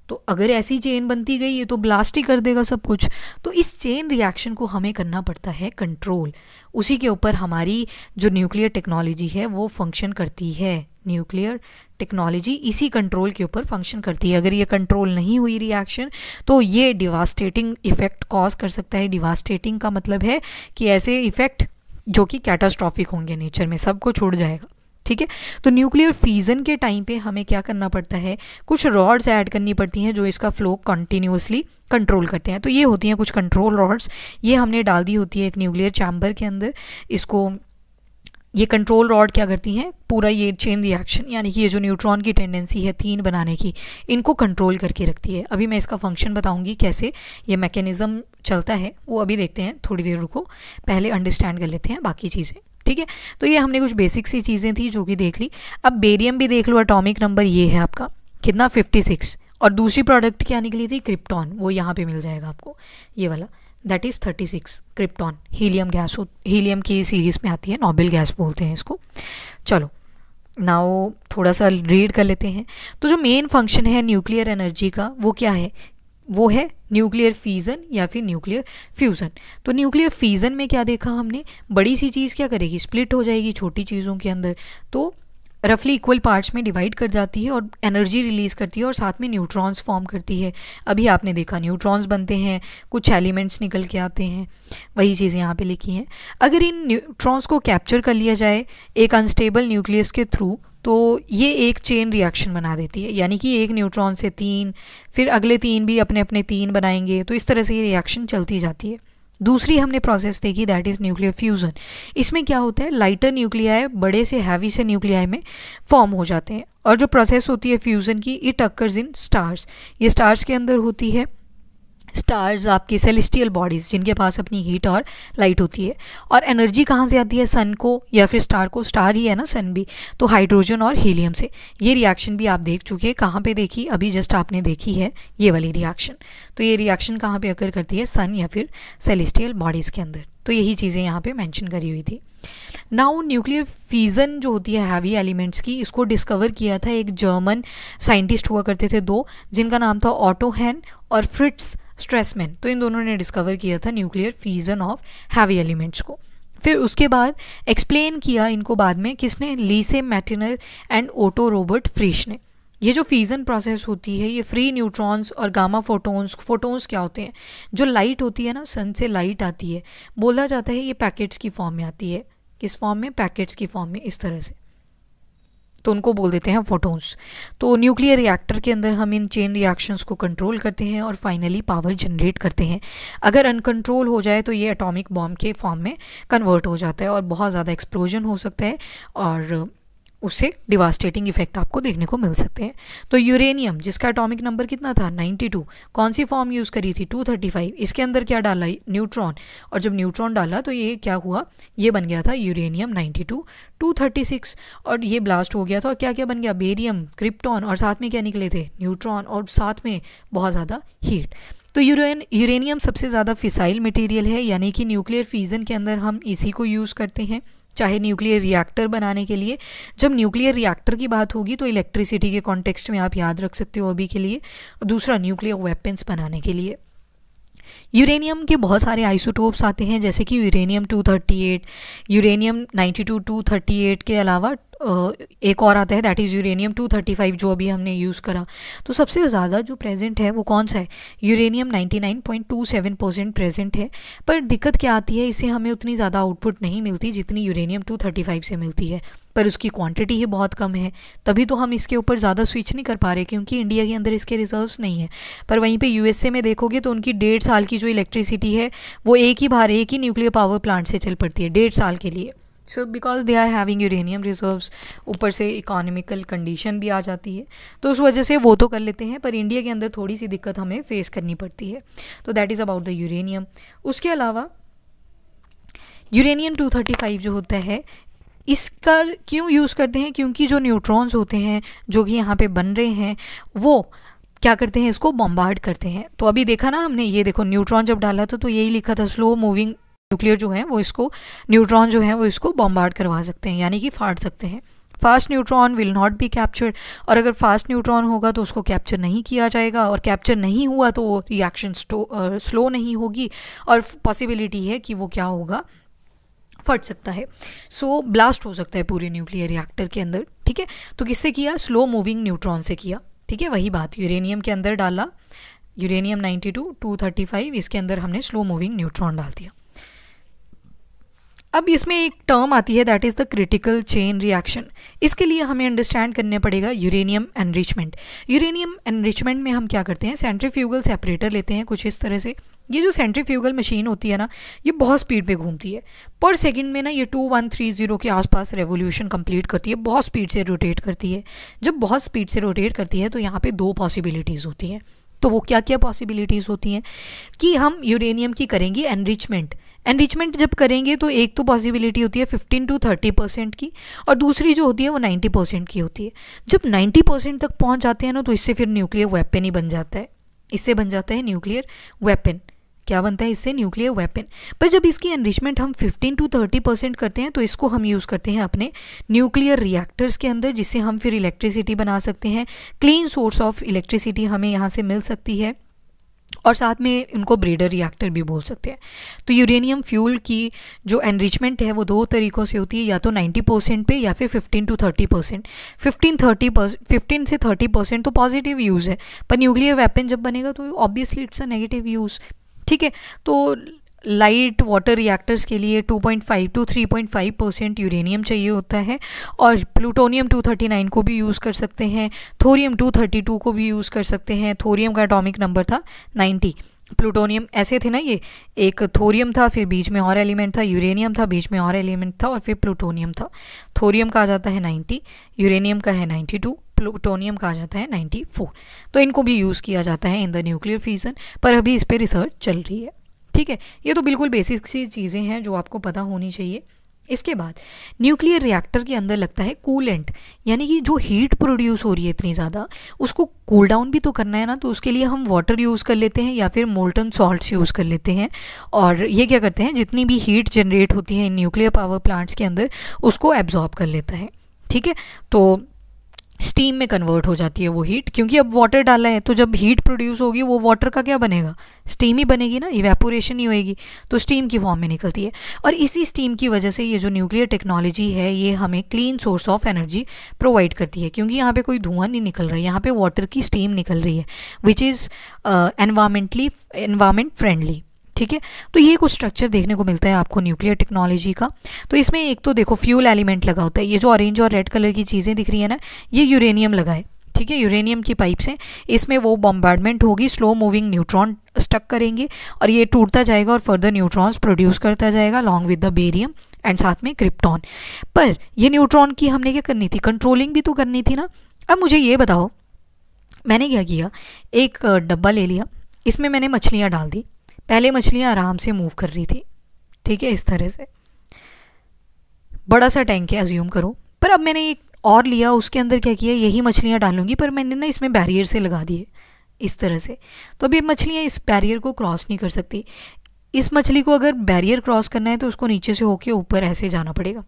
तो अगर ऐसी चेन बनती गई ये तो ब्लास्ट ही कर देगा सब कुछ। तो इस चेन रिएक्शन को हमें करना पड़ता है कंट्रोल। उसी के ऊपर हमारी जो न्यूक्लियर टेक्नोलॉजी है वो फंक्शन करती है। न्यूक्लियर टेक्नोलॉजी इसी कंट्रोल के ऊपर फंक्शन करती है। अगर ये कंट्रोल नहीं हुई रिएक्शन तो ये डिवास्टेटिंग इफेक्ट कॉज कर सकता है। डिवास्टेटिंग का मतलब है कि ऐसे इफेक्ट जो कि कैटास्ट्रॉफिक होंगे नेचर में, सब कुछ छोड़ जाएगा। ठीक है, तो न्यूक्लियर फ्यूजन के टाइम पे हमें क्या करना पड़ता है, कुछ रॉड्स ऐड करनी पड़ती हैं जो इसका फ्लो कंटिन्यूसली कंट्रोल करते हैं। तो ये होती हैं कुछ कंट्रोल रॉड्स, ये हमने डाल दी होती है एक न्यूक्लियर चैम्बर के अंदर। इसको ये कंट्रोल रॉड क्या करती हैं, पूरा ये चेन रिएक्शन यानी कि ये जो न्यूट्रॉन की टेंडेंसी है 3 बनाने की, इनको कंट्रोल करके रखती है। अभी मैं इसका फंक्शन बताऊंगी कैसे ये मैकेनिज्म चलता है, वो अभी देखते हैं, थोड़ी देर रुको, पहले अंडरस्टैंड कर लेते हैं बाकी चीज़ें, ठीक है। तो ये हमने कुछ बेसिक सी चीज़ें थी जो कि देख ली। अब बेरियम भी देख लो, एटॉमिक नंबर ये है आपका कितना 56, और दूसरी प्रोडक्ट क्या निकली थी क्रिप्टॉन, वो यहाँ पे मिल जाएगा आपको ये वाला, that is 36 krypton. Helium gas, helium की सीरीज़ में आती है, नोबेल गैस बोलते हैं इसको। चलो नाउ थोड़ा सा रीड कर लेते हैं। तो जो मेन फंक्शन है न्यूक्लियर एनर्जी का वो क्या है, वो है न्यूक्लियर फीजन या फिर न्यूक्लियर फ्यूज़न। तो न्यूक्लियर फीजन में क्या देखा हमने, बड़ी सी चीज़ क्या करेगी, स्प्लिट हो जाएगी छोटी चीज़ों के अंदर, तो रफली इक्वल पार्ट्स में डिवाइड कर जाती है और एनर्जी रिलीज़ करती है और साथ में न्यूट्रॉन्स फॉर्म करती है। अभी आपने देखा न्यूट्रॉन्स बनते हैं, कुछ एलिमेंट्स निकल के आते हैं, वही चीज़ें यहाँ पे लिखी हैं। अगर इन न्यूट्रॉन्स को कैप्चर कर लिया जाए एक अनस्टेबल न्यूक्लियस के थ्रू, तो ये एक चेन रिएक्शन बना देती है, यानी कि एक न्यूट्रॉन से 3, फिर अगले 3 भी अपने अपने 3 बनाएंगे, तो इस तरह से ये रिएक्शन चलती जाती है। दूसरी हमने प्रोसेस देखी दैट इज़ न्यूक्लियर फ्यूज़न। इसमें क्या होता है, लाइटर न्यूक्लियाई बड़े से हैवी से न्यूक्लियाई में फॉर्म हो जाते हैं, और जो प्रोसेस होती है फ्यूज़न की, इट अकर्स इन स्टार्स। ये स्टार्स के अंदर होती है। स्टार्स आपकी सेलेस्टियल बॉडीज़ जिनके पास अपनी हीट और लाइट होती है। और एनर्जी कहाँ से आती है, सन को या फिर स्टार को, स्टार ही है ना सन भी, तो हाइड्रोजन और हीलियम से। ये रिएक्शन भी आप देख चुके हैं, कहाँ पे देखी, अभी जस्ट आपने देखी है ये वाली रिएक्शन। तो ये रिएक्शन कहाँ पे अकर करती है, सन या फिर सेलेस्टियल बॉडीज़ के अंदर। तो यही चीज़ें यहाँ पे मेंशन करी हुई थी। नाउ न्यूक्लियर फ्यूज़न जो होती है हैवी एलिमेंट्स की, इसको डिस्कवर किया था एक जर्मन साइंटिस्ट हुआ करते थे 2, जिनका नाम था ऑटो हैन और फ्रिट्स स्ट्रेसमैन। तो इन दोनों ने डिस्कवर किया था nuclear fusion of heavy elements को। फिर उसके बाद एक्सप्लेन किया इनको बाद में किसने, लीसे मैटिनर एंड ओटो रॉबर्ट फ्रीश ने। ये जो फ्यूज़न प्रोसेस होती है, ये फ्री न्यूट्रॉन्स और गामा फोटोन्स, फोटोन्स क्या होते हैं, जो लाइट होती है ना, सन से लाइट आती है, बोला जाता है ये पैकेट्स की फॉर्म में आती है। किस फॉर्म में, पैकेट्स की फॉर्म में, इस तरह से, तो उनको बोल देते हैं फोटोन्स। तो न्यूक्लियर रिएक्टर के अंदर हम इन चेन रिएक्शंस को कंट्रोल करते हैं और फाइनली पावर जनरेट करते हैं। अगर अनकंट्रोल हो जाए तो ये एटॉमिक बॉम्ब के फॉर्म में कन्वर्ट हो जाता है और बहुत ज़्यादा एक्सप्लोजन हो सकता है और उससे डिवास्टेटिंग इफेक्ट आपको देखने को मिल सकते हैं। तो यूरेनियम जिसका एटॉमिक नंबर कितना था 92, कौन सी फॉर्म यूज़ करी थी 235, इसके अंदर क्या डाला, न्यूट्रॉन, और जब न्यूट्रॉन डाला तो ये क्या हुआ, ये बन गया था यूरेनियम 92 236, और ये ब्लास्ट हो गया था और क्या क्या बन गया, बेरियम, क्रिप्टॉन, और साथ में क्या निकले थे, न्यूट्रॉन, और साथ में बहुत ज़्यादा हीट। तो यूरेनियम सबसे ज़्यादा फिसाइल मटेरियल है, यानी कि न्यूक्लियर फ्यूज़न के अंदर हम इसी को यूज़ करते हैं, चाहे न्यूक्लियर रिएक्टर बनाने के लिए। जब न्यूक्लियर रिएक्टर की बात होगी तो इलेक्ट्रिसिटी के कॉन्टेक्स्ट में आप याद रख सकते हो अभी के लिए, दूसरा न्यूक्लियर वेपन्स बनाने के लिए। यूरेनियम के बहुत सारे आइसोटोप्स आते हैं, जैसे कि यूरेनियम 238, यूरेनियम 92 238 के अलावा एक और आता है दैट इज़ यूरेनियम 235 जो अभी हमने यूज़ करा। तो सबसे ज़्यादा जो प्रेजेंट है वो कौन सा है, यूरेनियम 99.27% प्रेजेंट है। पर दिक्कत क्या आती है, इससे हमें उतनी ज़्यादा आउटपुट नहीं मिलती जितनी यूरेनियम 235 से मिलती है, पर उसकी क्वांटिटी ही बहुत कम है, तभी तो हम इसके ऊपर ज़्यादा स्विच नहीं कर पा रहे क्योंकि इंडिया के अंदर इसके रिजर्व्स नहीं है। पर वहीं पे यूएसए में देखोगे तो उनकी 1.5 साल की जो इलेक्ट्रिसिटी है वो एक ही न्यूक्लियर पावर प्लांट से चल पड़ती है 1.5 साल के लिए। So because they are having uranium reserves, ऊपर से इकोनॉमिकल कंडीशन भी आ जाती है, तो उस वजह से वो तो कर लेते हैं, पर इंडिया के अंदर थोड़ी सी दिक्कत हमें फेस करनी पड़ती है। तो that is about the uranium. उसके अलावा यूरेनियम 235 जो होता है, इसका क्यों यूज़ करते हैं, क्योंकि जो न्यूट्रॉन्स होते हैं जो कि यहाँ पे बन रहे हैं वो क्या करते हैं, इसको बॉम्बार्ड करते हैं। तो अभी देखा ना हमने, ये देखो न्यूट्रॉन जब डाला था तो यही लिखा था स्लो मूविंग न्यूक्लियर जो है वो इसको, न्यूट्रॉन जो है वो इसको बॉम्बार्ड करवा सकते हैं, यानी कि फाड़ सकते हैं। Fast neutron will not be captured, और अगर फास्ट न्यूट्रॉन होगा तो उसको कैप्चर नहीं किया जाएगा, और कैप्चर नहीं हुआ तो वो रिएक्शन स्लो नहीं होगी, और पॉसिबिलिटी है कि वो क्या होगा, फट सकता है, सो ब्लास्ट हो सकता है पूरे न्यूक्लियर रिएक्टर के अंदर। ठीक है, तो किससे किया, स्लो मूविंग न्यूट्रॉन से किया। ठीक है, वही बात यूरेनियम के अंदर डाला, यूरेनियम 92 235, इसके अंदर हमने स्लो मूविंग न्यूट्रॉन डाल दिया। अब इसमें एक टर्म आती है that is the critical chain reaction. इसके लिए हमें अंडरस्टैंड करने पड़ेगा यूरेनियम एनरिचमेंट। यूरेनियम एनरिचमेंट में हम क्या करते हैं, सेंट्रीफ्यूगल सेपरेटर लेते हैं कुछ इस तरह से, ये जो सेंट्रीफ्यूगल मशीन होती है ना, ये बहुत स्पीड पे घूमती है। पर सेकंड में ना ये 2130 के आसपास रेवोल्यूशन कंप्लीट करती है, बहुत स्पीड से रोटेट करती है। जब बहुत स्पीड से रोटेट करती है तो यहाँ पे दो पॉसिबिलिटीज़ होती हैं। तो वो क्या क्या पॉसिबिलिटीज़ होती हैं कि हम यूरेनियम की करेंगे एनरिचमेंट जब करेंगे तो एक तो पॉसिबिलिटी होती है 15 to 30% की, और दूसरी जो होती है वो 90% की होती है। जब 90% तक पहुंच जाते हैं ना, तो इससे फिर न्यूक्लियर वेपन ही बन जाता है। इससे बन जाता है न्यूक्लियर वेपन। क्या बनता है इससे? Nuclear weapon. पर जब इसकी एनरिचमेंट हम 15 to 30% करते हैं तो इसको हम यूज़ करते हैं अपने न्यूक्लियर रिएक्टर्स के अंदर, जिससे हम फिर इलेक्ट्रिसिटी बना सकते हैं। क्लीन सोर्स ऑफ इलेक्ट्रिसिटी हमें यहाँ से मिल सकती है, और साथ में इनको ब्रीडर रिएक्टर भी बोल सकते हैं। तो यूरेनियम फ्यूल की जो एनरिचमेंट है वो दो तरीक़ों से होती है, या तो 90% पे या फिर 15 to 30%। 15 से 30% तो पॉजिटिव यूज़ है, पर न्यूक्लियर वेपन जब बनेगा तो obviously it's a negative use. ठीक है, तो लाइट वाटर रिएक्टर्स के लिए 2.5 to 3.5% यूरेनियम चाहिए होता है, और प्लूटोनियम 239 को भी यूज़ कर सकते हैं, थोरियम 232 को भी यूज़ कर सकते हैं। थोरियम का एटॉमिक नंबर था 90, प्लूटोनियम ऐसे थे ना, ये एक थोरियम था, फिर बीच में और एलिमेंट था, यूरेनियम था, बीच में और एलिमेंट था, और फिर प्लूटोनियम था। थोरियम का आ जाता है 90, यूरेनियम का है 92, प्लूटोनियम का आ जाता है 94। तो इनको भी यूज़ किया जाता है इन द न्यूक्लियर फ्यूजन, पर अभी इस पर रिसर्च चल रही है। ठीक है, ये तो बिल्कुल बेसिक सी चीज़ें हैं जो आपको पता होनी चाहिए। इसके बाद न्यूक्लियर रिएक्टर के अंदर लगता है कूलेंट, यानी कि जो हीट प्रोड्यूस हो रही है इतनी ज़्यादा, उसको कूल डाउन भी तो करना है ना, तो उसके लिए हम वाटर यूज़ कर लेते हैं या फिर मोल्टन सॉल्ट्स यूज़ कर लेते हैं। और ये क्या करते हैं, जितनी भी हीट जनरेट होती है इन न्यूक्लियर पावर प्लांट्स के अंदर, उसको एब्जॉर्ब कर लेता है। ठीक है, तो स्टीम में कन्वर्ट हो जाती है वो हीट, क्योंकि अब वाटर डाला है तो जब हीट प्रोड्यूस होगी वो वाटर का क्या बनेगा, स्टीम ही बनेगी ना, इवेपोरेशन ही होएगी, तो स्टीम की फॉर्म में निकलती है। और इसी स्टीम की वजह से ये जो न्यूक्लियर टेक्नोलॉजी है ये हमें clean source of energy provide करती है, क्योंकि यहाँ पे कोई धुआं नहीं निकल रहा है, यहाँ पे वाटर की स्टीम निकल रही है, विच इज़ एनवायरमेंट फ्रेंडली। ठीक है, तो ये कुछ स्ट्रक्चर देखने को मिलता है आपको न्यूक्लियर टेक्नोलॉजी का। तो इसमें एक तो देखो फ्यूल एलिमेंट लगा होता है, ये जो ऑरेंज और रेड कलर की चीज़ें दिख रही है ना, ये यूरेनियम लगा है। ठीक है, यूरेनियम की पाइप्स हैं, इसमें वो बॉम्बार्डमेंट होगी, स्लो मूविंग न्यूट्रॉन स्टक करेंगे और ये टूटता जाएगा और फर्दर न्यूट्रॉन्स प्रोड्यूस करता जाएगा long with the barium and साथ में क्रिप्टॉन। पर ये न्यूट्रॉन की हमने क्या करनी थी, कंट्रोलिंग भी तो करनी थी ना। अब मुझे ये बताओ, मैंने क्या किया, एक डब्बा ले लिया, इसमें मैंने मछलियाँ डाल दी। पहले मछलियाँ आराम से मूव कर रही थी, ठीक है, इस तरह से, बड़ा सा टैंक है अज्यूम करो। पर अब मैंने एक और लिया, उसके अंदर क्या किया, यही मछलियाँ डालूंगी, पर मैंने ना इसमें बैरियर से लगा दिए इस तरह से। तो अब ये मछलियाँ इस बैरियर को क्रॉस नहीं कर सकती। इस मछली को अगर बैरियर क्रॉस करना है तो उसको नीचे से होके ऊपर ऐसे जाना पड़ेगा,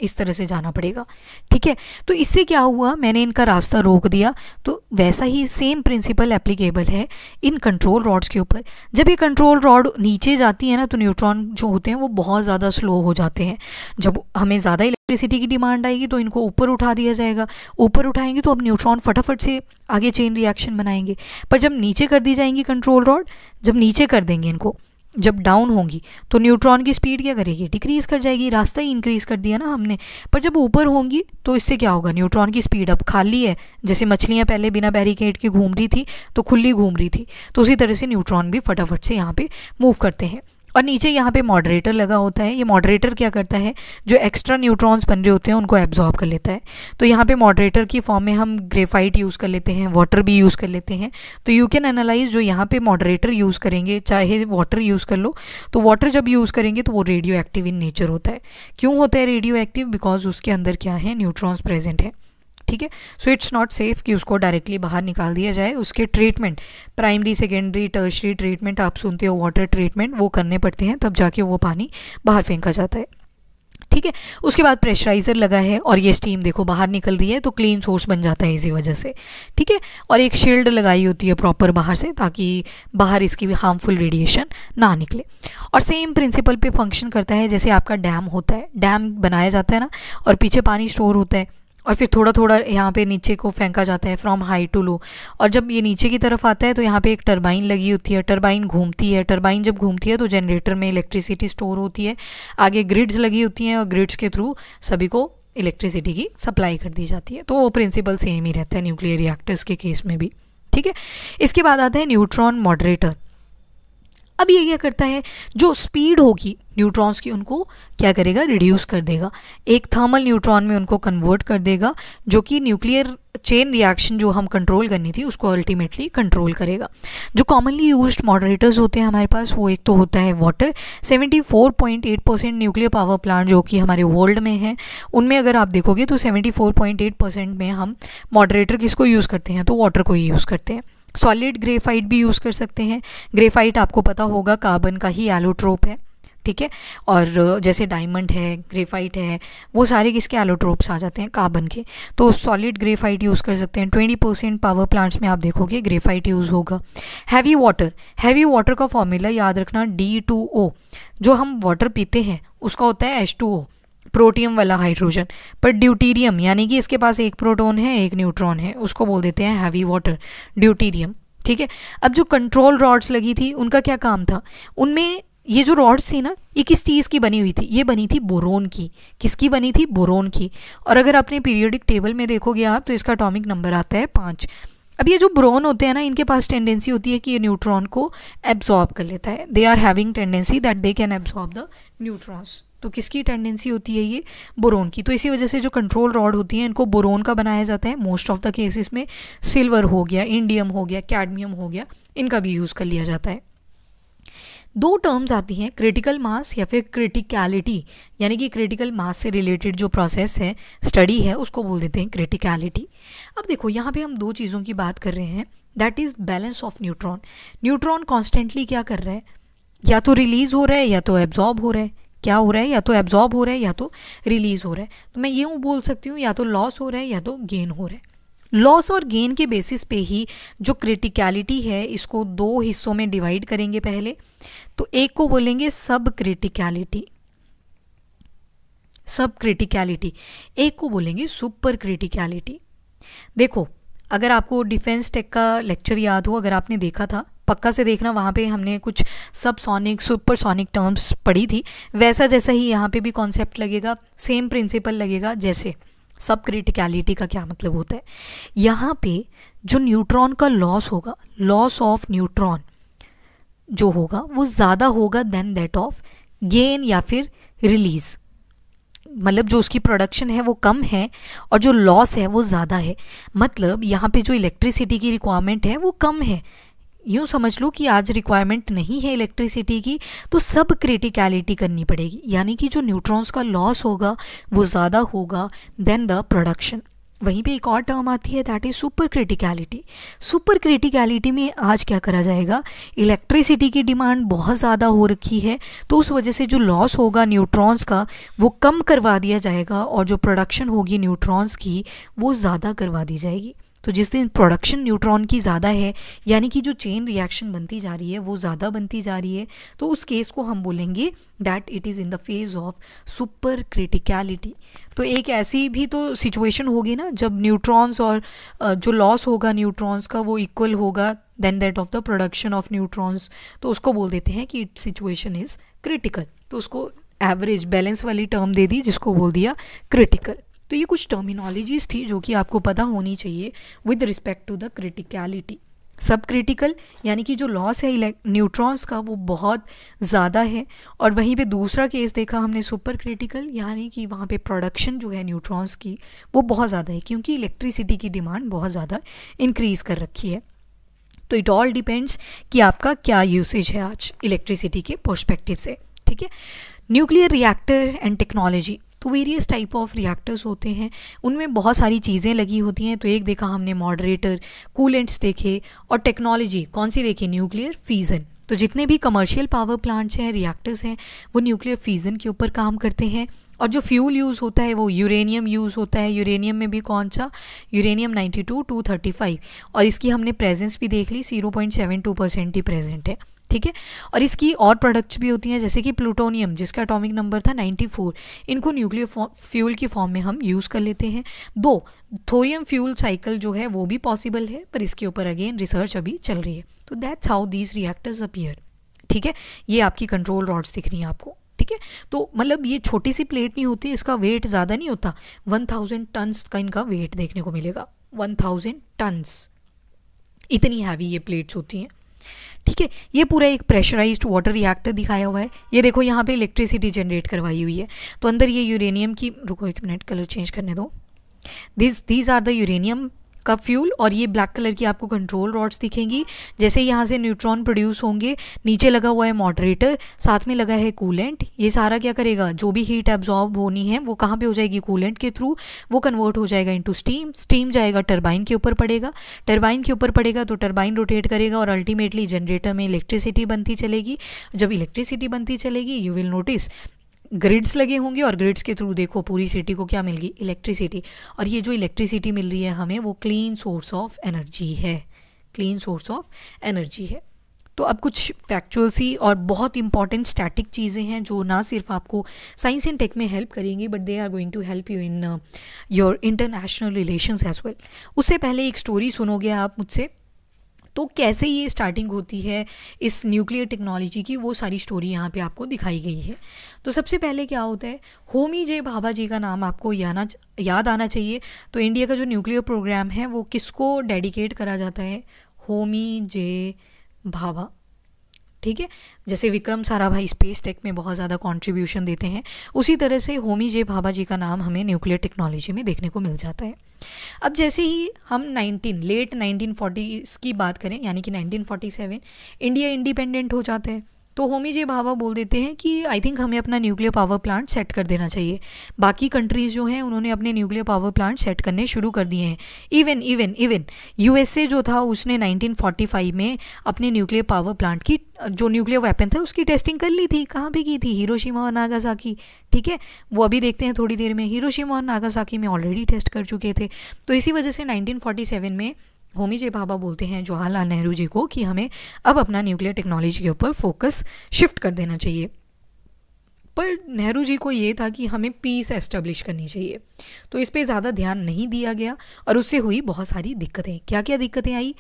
इस तरह से जाना पड़ेगा। ठीक है, तो इससे क्या हुआ, मैंने इनका रास्ता रोक दिया। तो वैसा ही सेम प्रिंसिपल एप्लीकेबल है इन कंट्रोल रॉड्स के ऊपर। जब ये कंट्रोल रॉड नीचे जाती है ना, तो न्यूट्रॉन जो होते हैं वो बहुत ज़्यादा स्लो हो जाते हैं। जब हमें ज़्यादा इलेक्ट्रिसिटी की डिमांड आएगी तो इनको ऊपर उठा दिया जाएगा, ऊपर उठाएंगे तो अब न्यूट्रॉन फटाफट से आगे चेन रिएक्शन बनाएंगे। पर जब नीचे कर दी जाएंगी कंट्रोल रॉड, जब नीचे कर देंगे इनको, जब डाउन होंगी तो न्यूट्रॉन की स्पीड क्या करेगी, डिक्रीज़ कर जाएगी, रास्ता ही इंक्रीज़ कर दिया ना हमने। पर जब ऊपर होंगी तो इससे क्या होगा, न्यूट्रॉन की स्पीड अब खाली है, जैसे मछलियाँ पहले बिना बैरिकेड के घूम रही थी तो खुली घूम रही थी, तो उसी तरह से न्यूट्रॉन भी फटाफट से यहाँ पे मूव करते हैं। और नीचे यहाँ पे मॉडरेटर लगा होता है। ये मॉडरेटर क्या करता है, जो एक्स्ट्रा न्यूट्रॉन्स बन रहे होते हैं उनको एब्जॉर्ब कर लेता है। तो यहाँ पे मॉडरेटर की फॉर्म में हम ग्रेफाइट यूज़ कर लेते हैं, वाटर भी यूज़ कर लेते हैं। तो यू कैन एनालाइज, जो यहाँ पे मॉडरेटर यूज़ करेंगे, चाहे वाटर यूज़ कर लो, तो वाटर जब यूज़ करेंगे तो वो रेडियो एक्टिव इन नेचर होता है। क्यों होता है रेडियो एक्टिव, बिकॉज उसके अंदर क्या है, न्यूट्रॉन्स प्रेजेंट है। ठीक है, सो इट्स नॉट सेफ कि उसको डायरेक्टली बाहर निकाल दिया जाए। उसके treatment, primary secondary tertiary treatment आप सुनते हो, वाटर ट्रीटमेंट, वो करने पड़ते हैं, तब जाके वो पानी बाहर फेंका जाता है। ठीक है, उसके बाद प्रेशराइज़र लगा है और ये स्टीम देखो बाहर निकल रही है, तो क्लीन सोर्स बन जाता है इसी वजह से। ठीक है, और एक शील्ड लगाई होती है प्रॉपर बाहर से, ताकि बाहर इसकी भी हार्मफुल रेडिएशन ना निकले। और सेम प्रिंसिपल पे फंक्शन करता है जैसे आपका डैम होता है, डैम बनाया जाता है ना, और पीछे पानी स्टोर होता है और फिर थोड़ा थोड़ा यहाँ पे नीचे को फेंका जाता है फ्रॉम हाई टू लो। और जब ये नीचे की तरफ आता है तो यहाँ पे एक टरबाइन लगी होती है, टरबाइन घूमती है, टरबाइन जब घूमती है तो जनरेटर में इलेक्ट्रिसिटी स्टोर होती है, आगे ग्रिड्स लगी होती हैं और ग्रिड्स के थ्रू सभी को इलेक्ट्रिसिटी की सप्लाई कर दी जाती है। तो वो प्रिंसिपल सेम ही रहता है न्यूक्लियर रिएक्टर्स के केस में भी। ठीक है, इसके बाद आता है न्यूट्रॉन मॉडरेटर। अब ये क्या करता है, जो स्पीड होगी न्यूट्रॉन्स की उनको क्या करेगा, रिड्यूस कर देगा, एक थर्मल न्यूट्रॉन में उनको कन्वर्ट कर देगा, जो कि न्यूक्लियर चेन रिएक्शन जो हम कंट्रोल करनी थी उसको अल्टीमेटली कंट्रोल करेगा। जो कॉमनली यूज्ड मॉडरेटर्स होते हैं हमारे पास, वो एक तो होता है वाटर। 74.8% न्यूक्लियर पावर प्लांट जो कि हमारे वर्ल्ड में है, उनमें अगर आप देखोगे तो 74.8% में हम मॉडरेटर किसको यूज़ करते हैं, तो वाटर को ही यूज़ करते हैं। सॉलिड ग्रेफाइट भी यूज़ कर सकते हैं। ग्रेफाइट आपको पता होगा कार्बन का ही एलोट्रोप है, ठीक है, और जैसे डायमंड है, ग्रेफाइट है, वो सारे किसके एलोट्रोप्स आ जाते हैं, कार्बन के। तो सॉलिड ग्रेफाइट यूज़ कर सकते हैं। 20% पावर प्लांट्स में आप देखोगे ग्रेफाइट यूज़ होगा। हैवी वाटर का फॉर्मूला याद रखना D2O। जो हम वाटर पीते हैं उसका होता है H2O, प्रोटियम वाला हाइड्रोजन, पर ड्यूटीरियम यानी कि इसके पास एक प्रोटॉन है एक न्यूट्रॉन है, उसको बोल देते हैं हैवी वाटर, ड्यूटीरियम, ठीक है। अब जो कंट्रोल रॉड्स लगी थी उनका क्या काम था, उनमें ये जो रॉड्स थी ना, ये किस चीज़ की बनी हुई थी, ये बनी थी बोरोन की। किसकी बनी थी, बोरोन की। और अगर अपने पीरियोडिक टेबल में देखोगे आप तो इसका एटॉमिक नंबर आता है 5। अब ये जो बोरोन होते हैं ना, इनके पास टेंडेंसी होती है कि ये न्यूट्रॉन को एब्जॉर्ब कर लेता है। They are having tendency that they can absorb the neutrons. तो किसकी टेंडेंसी होती है, ये बोरोन की। तो इसी वजह से जो कंट्रोल रॉड होती हैं इनको बोरोन का बनाया जाता है। मोस्ट ऑफ द केसेस में सिल्वर हो गया, इंडियम हो गया, कैडमियम हो गया, इनका भी यूज़ कर लिया जाता है। दो टर्म्स आती हैं, क्रिटिकल मास या फिर क्रिटिकलिटी, यानी कि क्रिटिकल मास से रिलेटेड जो प्रोसेस है, स्टडी है, उसको बोल देते हैं क्रिटिकलिटी। अब देखो यहाँ पे हम दो चीज़ों की बात कर रहे हैं, that is balance of neutron. Neutron constantly क्या कर रहा है, या तो रिलीज हो रहा है या तो एब्जॉर्ब हो रहा है। क्या हो रहा है, या तो एब्जॉर्ब हो रहा है या तो रिलीज हो रहा है। तो मैं यूँ बोल सकती हूँ या तो लॉस हो रहा है या तो गेन हो रहा है। लॉस और गेन के बेसिस पे ही जो क्रिटिकलिटी है इसको दो हिस्सों में डिवाइड करेंगे पहले। तो एक को बोलेंगे सब क्रिटिकलिटी, एक को बोलेंगे सुपर क्रिटिकलिटी। देखो, अगर आपको डिफेंस टेक का लेक्चर याद हो, अगर आपने देखा था, पक्का से देखना, वहाँ पे हमने कुछ सबसोनिक सुपरसोनिक टर्म्स पढ़ी थी। वैसा जैसा ही यहाँ पे भी कॉन्सेप्ट लगेगा, सेम प्रिंसिपल लगेगा। जैसे सब क्रिटिकलिटी का क्या मतलब होता है, यहाँ पे जो न्यूट्रॉन का लॉस होगा, लॉस ऑफ न्यूट्रॉन जो होगा वो ज़्यादा होगा देन दैट ऑफ गेन या फिर रिलीज। मतलब जो उसकी प्रोडक्शन है वो कम है और जो लॉस है वो ज़्यादा है। मतलब यहाँ पे जो इलेक्ट्रिसिटी की रिक्वायरमेंट है वो कम है। यूँ समझ लो कि आज रिक्वायरमेंट नहीं है इलेक्ट्रिसिटी की, तो सब क्रिटिकलिटी करनी पड़ेगी, यानी कि जो न्यूट्रॉन्स का लॉस होगा वो ज़्यादा होगा देन द प्रोडक्शन। वहीं पे एक और टर्म आती है, that is super criticality. Super criticality में आज क्या करा जाएगा, इलेक्ट्रिसिटी की डिमांड बहुत ज़्यादा हो रखी है, तो उस वजह से जो लॉस होगा न्यूट्रॉन्स का वो कम करवा दिया जाएगा और जो प्रोडक्शन होगी न्यूट्रॉन्स की वो ज़्यादा करवा दी जाएगी। तो जिस दिन प्रोडक्शन न्यूट्रॉन की ज़्यादा है, यानी कि जो चेन रिएक्शन बनती जा रही है वो ज़्यादा बनती जा रही है, तो उस केस को हम बोलेंगे that it is in the phase of super criticality. तो एक ऐसी भी तो सिचुएशन होगी ना जब न्यूट्रॉन्स और जो लॉस होगा न्यूट्रॉन्स का वो इक्वल होगा then that of the production of neutrons, तो उसको बोल देते हैं कि इट सिचुएशन इज़ क्रिटिकल। तो उसको एवरेज बैलेंस वाली टर्म दे दी जिसको बोल दिया क्रिटिकल। तो ये कुछ टर्मिनोलॉजीज थी जो कि आपको पता होनी चाहिए with respect to the criticality. Sub critical यानी कि जो लॉस है न्यूट्रॉन्स का वो बहुत ज़्यादा है, और वहीं पे दूसरा केस देखा हमने सुपर क्रिटिकल, यानी कि वहाँ पे प्रोडक्शन जो है न्यूट्रॉन्स की वो बहुत ज़्यादा है, क्योंकि इलेक्ट्रिसिटी की डिमांड बहुत ज़्यादा इंक्रीज़ कर रखी है। तो इट ऑल डिपेंड्स कि आपका क्या यूसेज है आज इलेक्ट्रिसिटी के पर्सपेक्टिव से, ठीक है। न्यूक्लियर रिएक्टर एंड टेक्नोलॉजी, तो वेरियस टाइप ऑफ रिएक्टर्स होते हैं, उनमें बहुत सारी चीज़ें लगी होती हैं। तो एक देखा हमने मॉडरेटर, कूलेंट्स देखे, और टेक्नोलॉजी कौन सी देखी, न्यूक्लियर फ्यूज़न। तो जितने भी कमर्शियल पावर प्लांट्स हैं, रिएक्टर्स हैं, वो न्यूक्लियर फ्यूज़न के ऊपर काम करते हैं। और जो फ्यूल यूज़ होता है वो यूरेनियम यूज़ होता है। यूरेनियम में भी कौन सा, यूरेनियम 92 235, और इसकी हमने प्रेजेंस भी देख ली, 0.72% ही प्रेजेंट है, ठीक है। और इसकी और प्रोडक्ट्स भी होती हैं जैसे कि प्लूटोनियम जिसका एटॉमिक नंबर था 94, इनको न्यूक्लियर फ्यूल की फॉर्म में हम यूज़ कर लेते हैं। दो थोरियम फ्यूल साइकिल जो है वो भी पॉसिबल है, पर इसके ऊपर अगेन रिसर्च अभी चल रही है। तो that's how these reactors appear, ठीक है। ये आपकी कंट्रोल रॉड्स दिख रही हैं आपको, ठीक है। तो मतलब ये छोटी सी प्लेट नहीं होती, इसका वेट ज़्यादा नहीं होता, 1000 टन्स का इनका वेट देखने को मिलेगा। 1000 टन्स, इतनी हैवी ये प्लेट्स होती हैं। ठीक है। ये पूरा एक प्रेशराइज्ड वाटर रिएक्टर दिखाया हुआ है। ये देखो यहाँ पे इलेक्ट्रिसिटी जनरेट करवाई हुई है। तो अंदर ये यूरेनियम की, रुको एक मिनट कलर चेंज करने दो, दीज आर द यूरेनियम का फ्यूल। और ये ब्लैक कलर की आपको कंट्रोल रॉड्स दिखेंगी। जैसे यहाँ से न्यूट्रॉन प्रोड्यूस होंगे, नीचे लगा हुआ है मॉडरेटर, साथ में लगा है कूलेंट। ये सारा क्या करेगा, जो भी हीट एब्जॉर्ब होनी है वो कहाँ पे हो जाएगी, कूलेंट के थ्रू। वो कन्वर्ट हो जाएगा इनटू स्टीम, स्टीम जाएगा टरबाइन के ऊपर पड़ेगा, टरबाइन के ऊपर पड़ेगा तो टरबाइन रोटेट करेगा और अल्टीमेटली जनरेटर में इलेक्ट्रिसिटी बनती चलेगी। जब इलेक्ट्रिसिटी बनती चलेगी यू विल नोटिस ग्रिड्स लगे होंगे और ग्रिड्स के थ्रू देखो पूरी सिटी को क्या मिल गई, इलेक्ट्रिसिटी। और ये जो इलेक्ट्रिसिटी मिल रही है हमें वो क्लीन सोर्स ऑफ एनर्जी है, क्लीन सोर्स ऑफ एनर्जी है। तो अब कुछ फैक्चुअल सी और बहुत इंपॉर्टेंट स्टैटिक चीज़ें हैं जो ना सिर्फ आपको साइंस एंड टेक में हेल्प करेंगी but they are going to help you in your international relations as well. उससे पहले एक स्टोरी सुनोगे आप मुझसे, तो कैसे ये स्टार्टिंग होती है इस न्यूक्लियर टेक्नोलॉजी की, वो सारी स्टोरी यहाँ पे आपको दिखाई गई है। तो सबसे पहले क्या होता है, होमी जे भाभा जी का नाम आपको याद आना चाहिए। तो इंडिया का जो न्यूक्लियर प्रोग्राम है वो किसको डेडिकेट करा जाता है, होमी जे भाभा। ठीक है, जैसे विक्रम साराभाई स्पेस टेक में बहुत ज़्यादा कंट्रीब्यूशन देते हैं, उसी तरह से होमी जे भाभा जी का नाम हमें न्यूक्लियर टेक्नोलॉजी में देखने को मिल जाता है। अब जैसे ही हम लेट 1940s की बात करें, यानी कि 1947 इंडिया इंडिपेंडेंट हो जाता है, तो होमी जे भाभा बोल देते हैं कि आई थिंक हमें अपना न्यूक्लियर पावर प्लांट सेट कर देना चाहिए। बाकी कंट्रीज़ जो हैं उन्होंने अपने न्यूक्लियर पावर प्लांट सेट करने शुरू कर दिए हैं। इवन यूएसए जो था उसने 1945 में अपने न्यूक्लियर पावर प्लांट की जो न्यूक्लियर वेपन था उसकी टेस्टिंग कर ली थी। कहाँ पे की थी, हिरोशिमा और नागासाकी। ठीक है, वो अभी देखते हैं थोड़ी देर में। हिरोशिमा और नागासाकी में ऑलरेडी टेस्ट कर चुके थे। तो इसी वजह से 1947 में होमी जे भाभा बोलते हैं जवाहरलाल नेहरू जी को कि हमें अब अपना न्यूक्लियर टेक्नोलॉजी के ऊपर फोकस शिफ्ट कर देना चाहिए। पर नेहरू जी को ये था कि हमें पीस एस्टेब्लिश करनी चाहिए, तो इस पे ज़्यादा ध्यान नहीं दिया गया और उससे हुई बहुत सारी दिक्कतें। क्या क्या दिक्कतें आई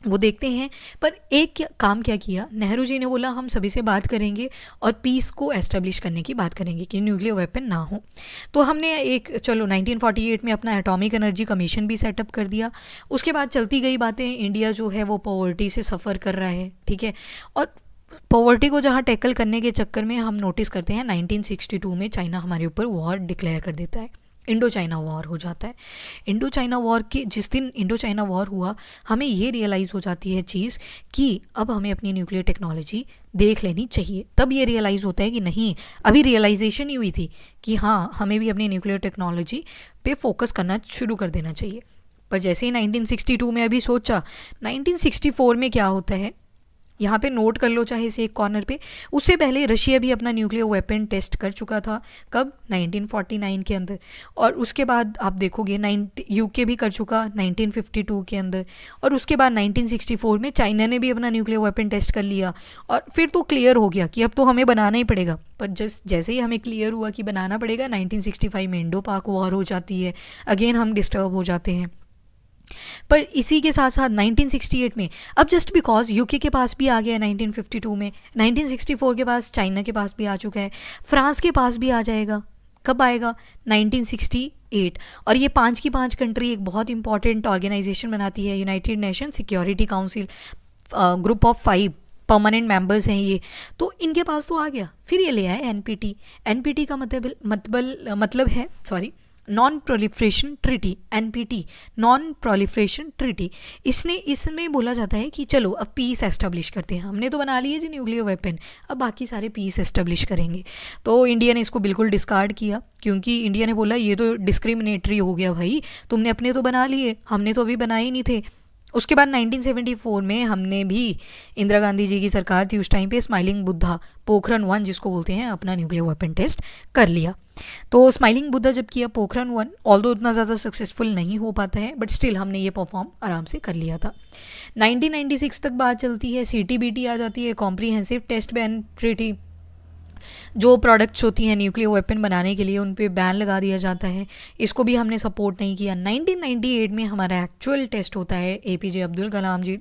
वो देखते हैं। पर एक काम क्या किया, नेहरू जी ने बोला हम सभी से बात करेंगे और पीस को एस्टेब्लिश करने की बात करेंगे कि न्यूक्लियर वेपन ना हो। तो हमने चलो 1948 में अपना एटॉमिक एनर्जी कमीशन भी सेटअप कर दिया। उसके बाद चलती गई बातें, इंडिया जो है वो पॉवर्टी से सफ़र कर रहा है। ठीक है, और पॉवर्टी को जहाँ टैकल करने के चक्कर में हम नोटिस करते हैं 1962 में चाइना हमारे ऊपर वॉर डिक्लेयर कर देता है, इंडो चाइना वॉर हो जाता है। इंडो चाइना वॉर के जिस दिन इंडो चाइना वॉर हुआ हमें ये रियलाइज़ हो जाती है चीज़ कि अब हमें अपनी न्यूक्लियर टेक्नोलॉजी देख लेनी चाहिए। तब ये रियलाइज़ होता है कि नहीं, अभी रियलाइजेशन ही हुई थी कि हाँ हमें भी अपनी न्यूक्लियर टेक्नोलॉजी पे फोकस करना शुरू कर देना चाहिए। पर जैसे ही 1962 में अभी सोचा, 1964 में क्या होता है यहाँ पे नोट कर लो चाहे से एक कॉर्नर पे। उससे पहले रशिया भी अपना न्यूक्लियर वेपन टेस्ट कर चुका था, कब, 1949 के अंदर। और उसके बाद आप देखोगे यूके भी कर चुका 1952 के अंदर। और उसके बाद 1964 में चाइना ने भी अपना न्यूक्लियर वेपन टेस्ट कर लिया। और फिर तो क्लियर हो गया कि अब तो हमें बनाना ही पड़ेगा। पर जैसे ही हमें क्लियर हुआ कि बनाना पड़ेगा, 1965 में इंडो पाक वॉर हो जाती है, अगेन हम डिस्टर्ब हो जाते हैं। पर इसी के साथ साथ 1968 में, अब जस्ट बिकॉज यूके के पास भी आ गया है 1952 में, 1964 के पास चाइना के पास भी आ चुका है, फ्रांस के पास भी आ जाएगा। कब आएगा, 1968। और ये 5 की 5 कंट्री एक बहुत इंपॉर्टेंट ऑर्गेनाइजेशन बनाती है, United nation security council, group of 5 permanent members हैं ये। तो इनके पास तो आ गया। फिर ये ले आए एनपीटी। एनपीटी का मतलब है non proliferation treaty, NPT, non proliferation treaty. इसमें बोला जाता है कि चलो अब पीस एस्टेब्लिश करते हैं। हमने तो बना लिए जी न्यूक्लियर वेपन, अब बाकी सारे पीस एस्टेब्लिश करेंगे। तो इंडिया ने इसको बिल्कुल डिस्कार्ड किया, क्योंकि इंडिया ने बोला ये तो डिस्क्रिमिनेटरी हो गया भाई, तुमने अपने तो बना लिए, हमने तो अभी बनाए ही नहीं थे। उसके बाद 1974 में हमने भी, इंदिरा गांधी जी की सरकार थी उस टाइम पे, स्माइलिंग बुद्धा पोखरण 1 जिसको बोलते हैं, अपना न्यूक्लियर वेपन टेस्ट कर लिया। तो स्माइलिंग बुद्धा जब किया पोखरण 1, ऑल्दो उतना ज़्यादा सक्सेसफुल नहीं हो पाता है, बट स्टिल हमने ये परफॉर्म आराम से कर लिया था। 1996 तक बात चलती है, CTBT आ जाती है, कॉम्प्रीहेंसिव टेस्ट बैन ट्रीटी। जो प्रोडक्ट्स होती हैं न्यूक्लियर वेपन बनाने के लिए उन पे बैन लगा दिया जाता है, इसको भी हमने सपोर्ट नहीं किया। 1998 में हमारा एक्चुअल टेस्ट होता है APJ अब्दुल कलाम जी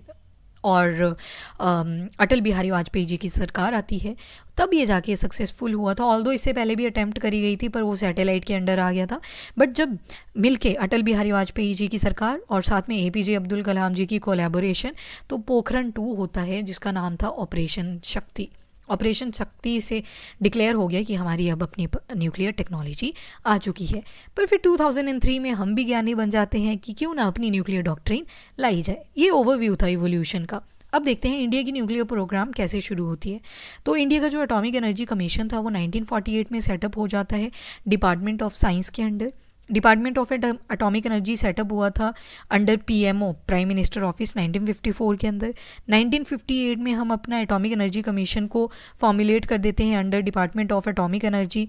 और अटल बिहारी वाजपेयी जी की सरकार आती है, तब ये जाके सक्सेसफुल हुआ था। ऑल्दो इससे पहले भी अटैम्प्ट करी गई थी पर वो सैटेलाइट के अंडर आ गया था। बट जब मिलके अटल बिहारी वाजपेयी जी की सरकार और साथ में APJ अब्दुल कलाम जी की कोलैबोरेशन, तो पोखरण 2 होता है जिसका नाम था ऑपरेशन शक्ति। ऑपरेशन शक्ति से डिक्लेयर हो गया कि हमारी अब अपनी न्यूक्लियर टेक्नोलॉजी आ चुकी है। पर फिर 2003 में हम भी ज्ञानी बन जाते हैं कि क्यों ना अपनी न्यूक्लियर डॉक्ट्रिन लाई जाए। ये ओवरव्यू था इवोल्यूशन का। अब देखते हैं इंडिया की न्यूक्लियर प्रोग्राम कैसे शुरू होती है। तो इंडिया का जो एटॉमिक एनर्जी कमीशन था वो 1948 में सेटअप हो जाता है डिपार्टमेंट ऑफ साइंस के under. Department of atomic energy setup हुआ था under PMO prime minister office 1954 के अंदर। 1958 में हम अपना एटॉमिक एनर्जी कमीशन को फॉर्मुलेट कर देते हैं under department of atomic energy.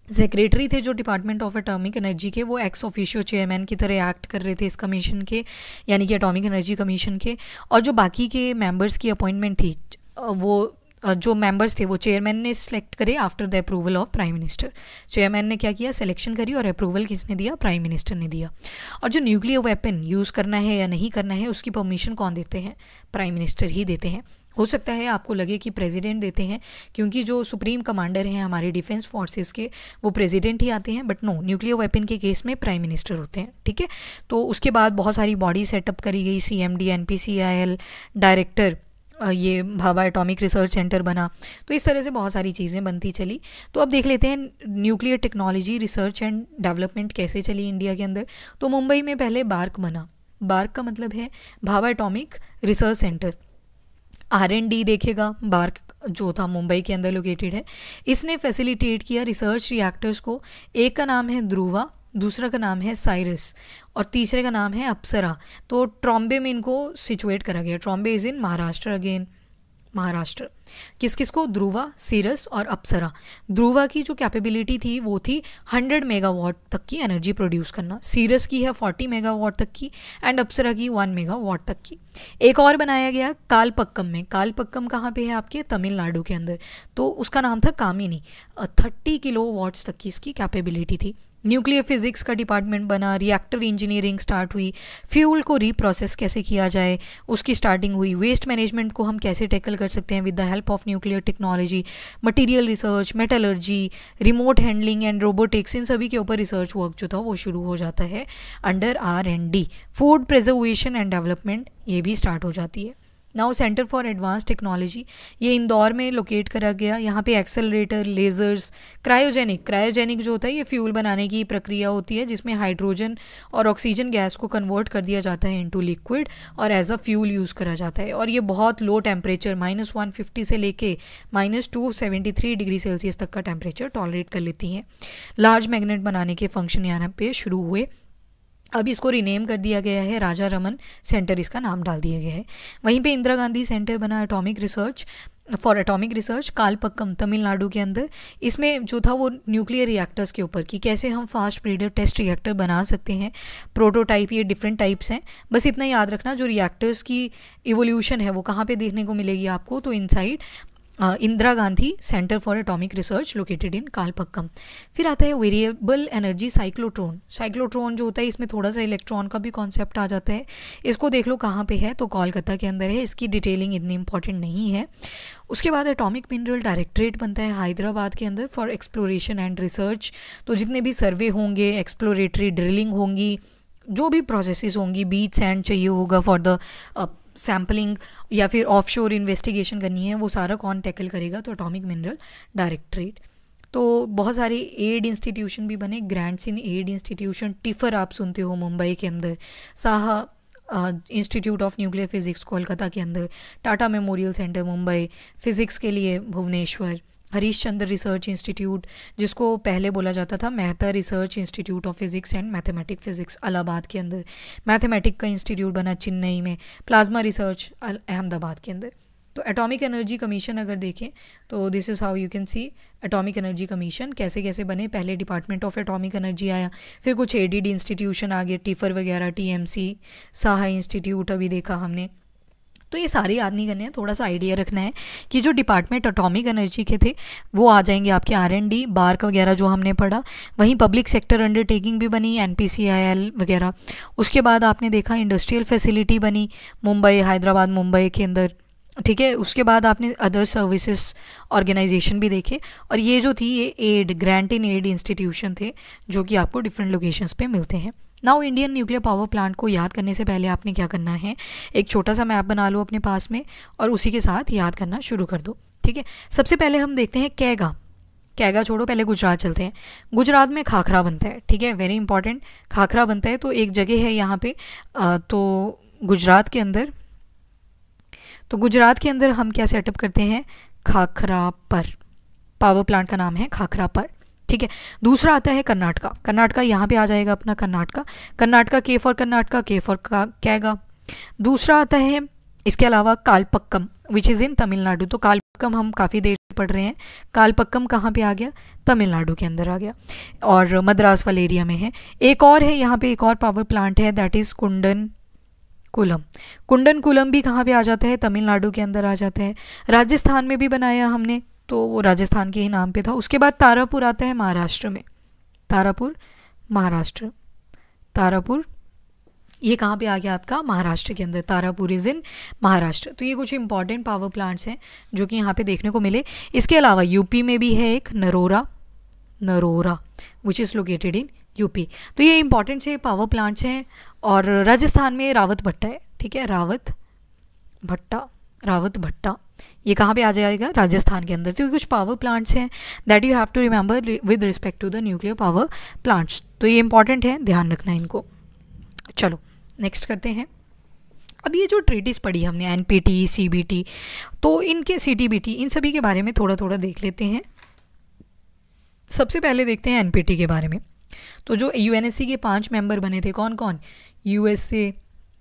Secretary थे जो डिपार्टमेंट ऑफ एटॉमिक एनर्जी के, वो एक्स ऑफिशियो चेयरमैन की तरह एक्ट कर रहे थे इस कमीशन के, यानी कि एटॉमिक एनर्जी कमीशन के। और जो बाकी के मेंबर्स की अपॉइंटमेंट थी, वो जो मेंबर्स थे वो चेयरमैन ने सिलेक्ट करे after the approval of prime minister. Chairman ने क्या किया, सिलेक्शन करी और अप्रूवल किसने दिया, प्राइम मिनिस्टर ने दिया। और जो न्यूक्लियर वेपन यूज़ करना है या नहीं करना है उसकी परमिशन कौन देते हैं, प्राइम मिनिस्टर ही देते हैं। हो सकता है आपको लगे कि प्रेसिडेंट देते हैं क्योंकि जो सुप्रीम कमांडर हैं हमारे डिफेंस फोर्सेस के वो प्रेसिडेंट ही आते हैं, बट नो, न्यूक्लियर वेपन के केस में प्राइम मिनिस्टर होते हैं। ठीक है, तो उसके बाद बहुत सारी बॉडी सेटअप करी गई, CMD, NPCIL, डायरेक्टर, ये भाभा एटॉमिक रिसर्च सेंटर बना। तो इस तरह से बहुत सारी चीज़ें बनती चली। तो अब देख लेते हैं nuclear technology research and development कैसे चली इंडिया के अंदर। तो मुंबई में पहले बार्क बना। बार्क का मतलब है Bhabha atomic research centre. R&D देखेगा, बार्क जो था मुंबई के अंदर लोकेटेड है। इसने फैसिलिटेट किया रिसर्च रिएक्टर्स को। एक का नाम है ध्रुवा, दूसरा का नाम है साइरस और तीसरे का नाम है अप्सरा। तो ट्रॉम्बे में इनको सिचुएट करा गया। Trombay is in Maharashtra, again Maharashtra. किस किस को, ध्रुवा, सीरस और अप्सरा। ध्रुवा की जो कैपेबिलिटी थी वो थी 100 मेगावाट तक की एनर्जी प्रोड्यूस करना। सीरस की है 40 मेगावाट तक की एंड अप्सरा की 1 मेगावाट तक की। एक और बनाया गया कालपक्कम में। कालपक्कम कहाँ पे है, आपके तमिलनाडु के अंदर। तो उसका नाम था कामिनी। 30 किलोवाट्स तक की इसकी कैपेबिलिटी थी। न्यूक्लियर फिजिक्स का डिपार्टमेंट बना, रिएक्टर इंजीनियरिंग स्टार्ट हुई, फ्यूल को रीप्रोसेस कैसे किया जाए उसकी स्टार्टिंग हुई, वेस्ट मैनेजमेंट को हम कैसे टैकल कर सकते हैं with the help of nuclear technology, material research, metallurgy, remote handling and robotics, इन सभी के ऊपर रिसर्च वर्क जो था वो शुरू हो जाता है under R&D। Food preservation and development ये भी स्टार्ट हो जाती है। Now centre for advance technology ये इंदौर में लोकेट करा गया। यहाँ पे एक्सेलरेटर, लेज़र्स, क्रायोजेनिक जो होता है ये फ्यूल बनाने की प्रक्रिया होती है जिसमें हाइड्रोजन और ऑक्सीजन गैस को कन्वर्ट कर दिया जाता है इनटू लिक्विड और एज अ फ्यूल यूज़ करा जाता है। और ये बहुत लो टेम्परेचर -150 से लेके -273 डिग्री सेल्सियस तक का टेम्परेचर टॉलरेट कर लेती हैं। लार्ज मैग्नेट बनाने के फंक्शन यहाँ पे शुरू हुए। अब इसको रीनेम कर दिया गया है, राजा रमन सेंटर इसका नाम डाल दिया गया है। वहीं पे इंदिरा गांधी सेंटर बना एटॉमिक रिसर्च कालपक्कम तमिलनाडु के अंदर। इसमें जो था वो न्यूक्लियर रिएक्टर्स के ऊपर कि कैसे हम फास्ट ब्रीडर टेस्ट रिएक्टर बना सकते हैं। प्रोटोटाइप, ये डिफरेंट टाइप्स हैं, बस इतना याद रखना। जो रिएक्टर्स की इवोल्यूशन है वो कहाँ पे देखने को मिलेगी आपको, तो inside Indira Gandhi centre for atomic research located in Kalpakkam. फिर आता है वेरिएबल एनर्जी साइक्लोट्रॉन। साइक्लोट्रॉन जो होता है इसमें थोड़ा सा इलेक्ट्रॉन का भी कॉन्सेप्ट आ जाता है। इसको देख लो कहाँ पे है, तो कोलकाता के अंदर है। इसकी डिटेलिंग इतनी इंपॉर्टेंट नहीं है। उसके बाद एटॉमिक मिनरल डायरेक्टरेट बनता है हैदराबाद के अंदर फॉर एक्सप्लोरेशन एंड रिसर्च। तो जितने भी सर्वे होंगे, एक्सप्लोरेटरी ड्रिलिंग होंगी, जो भी प्रोसेसेस होंगी, बीच सैंड चाहिए होगा फॉर द सैम्पलिंग या फिर ऑफशोर इन्वेस्टिगेशन करनी है, वो सारा कौन टैकल करेगा, तो एटॉमिक मिनरल डायरेक्टरेट। तो बहुत सारे एड इंस्टीट्यूशन भी बने, ग्रांट्स इन एड इंस्टीट्यूशन। टिफर आप सुनते हो मुंबई के अंदर, Saha institute of nuclear physics Kolkata के अंदर, Tata memorial centre Mumbai, physics के लिए भुवनेश्वर, हरीश चंद्र रिसर्च इंस्टीट्यूट जिसको पहले बोला जाता था Mehta research institute of physics and mathematic physics Allahabad के अंदर, मैथमेटिक का इंस्टीट्यूट बना चेन्नई में, प्लाज्मा रिसर्च अहमदाबाद के अंदर। तो एटॉमिक एनर्जी कमीशन अगर देखें तो this is how you can see atomic energy commission कैसे कैसे बने। पहले डिपार्टमेंट ऑफ एटॉमिक एनर्जी आया, फिर कुछ एडेड इंस्टीट्यूशन आ गए, टिफर वगैरह, TMC, साहा इंस्टीट्यूट अभी देखा हमने, तो ये सारे याद नहीं करने हैं, थोड़ा सा आइडिया रखना है कि जो डिपार्टमेंट एटॉमिक एनर्जी के थे वो आ जाएंगे आपके R&D, बार्क वगैरह जो हमने पढ़ा। वहीं पब्लिक सेक्टर अंडरटेकिंग भी बनी, NPCIL वगैरह। उसके बाद आपने देखा इंडस्ट्रियल फैसिलिटी बनी मुंबई, हैदराबाद, मुंबई के अंदर, ठीक है। उसके बाद आपने अदर सर्विसेज ऑर्गेनाइजेशन भी देखे, और ये जो थी ये aid, grant in aid institution थे जो कि आपको डिफरेंट लोकेशंस पे मिलते हैं। Now Indian nuclear power plant को याद करने से पहले आपने क्या करना है, एक छोटा सा मैप बना लो अपने पास में और उसी के साथ याद करना शुरू कर दो, ठीक है। सबसे पहले हम देखते हैं कैगा। कैगा छोड़ो, पहले गुजरात चलते हैं। गुजरात में खाखरा बनता है, ठीक है, वेरी इंपॉर्टेंट, खाखरा बनता है। तो एक जगह है यहाँ पे, तो गुजरात के अंदर हम क्या सेटअप करते हैं, खाखरा पर, पावर प्लांट का नाम है खाखरा पर, ठीक है। दूसरा आता है कर्नाटका। कर्नाटका यहाँ पे आ जाएगा अपना कर्नाटका। कर्नाटका के फॉर कर्नाटका, के फॉर कैगा। दूसरा आता है इसके अलावा Kalpakkam which is in Tamil Nadu. तो कालपक्कम हम काफ़ी देर पढ़ रहे हैं। कालपक्कम कहाँ पे आ गया, तमिलनाडु के अंदर आ गया और मद्रास वाले एरिया में है। एक और है यहाँ पे, एक और पावर प्लांट है, दैट इज़ कुंडनकुलम। कुंडनकुलम भी कहाँ पे आ जाता है, तमिलनाडु के अंदर आ जाता है। राजस्थान में भी बनाया हमने, तो वो राजस्थान के ही नाम पे था। उसके बाद तारापुर आता है महाराष्ट्र में, तारापुर महाराष्ट्र, तारापुर ये कहाँ पे आ गया आपका, महाराष्ट्र के अंदर, तारापुर इज़ इन महाराष्ट्र। तो ये कुछ इंपॉर्टेंट पावर प्लांट्स हैं जो कि यहाँ पे देखने को मिले। इसके अलावा यूपी में भी है एक Narora which is located in UP. तो ये इंपॉर्टेंट से पावर प्लांट्स हैं। और राजस्थान में रावत भट्टा है, ठीक है, रावत भट्टा ये कहाँ पे आ जाएगा, राजस्थान के अंदर। तो ये कुछ पावर प्लांट्स हैं that you have to remember with respect to the nuclear power plants. तो ये इंपॉर्टेंट है, ध्यान रखना है इनको। चलो नेक्स्ट करते हैं। अब ये जो ट्रीटीज़ पढ़ी हमने, NPT, CBT, तो इनके CTBT, इन सभी के बारे में थोड़ा थोड़ा देख लेते हैं। सबसे पहले देखते हैं NPT के बारे में। तो जो UNSC के 5 मेंबर बने थे, कौन कौन, USA,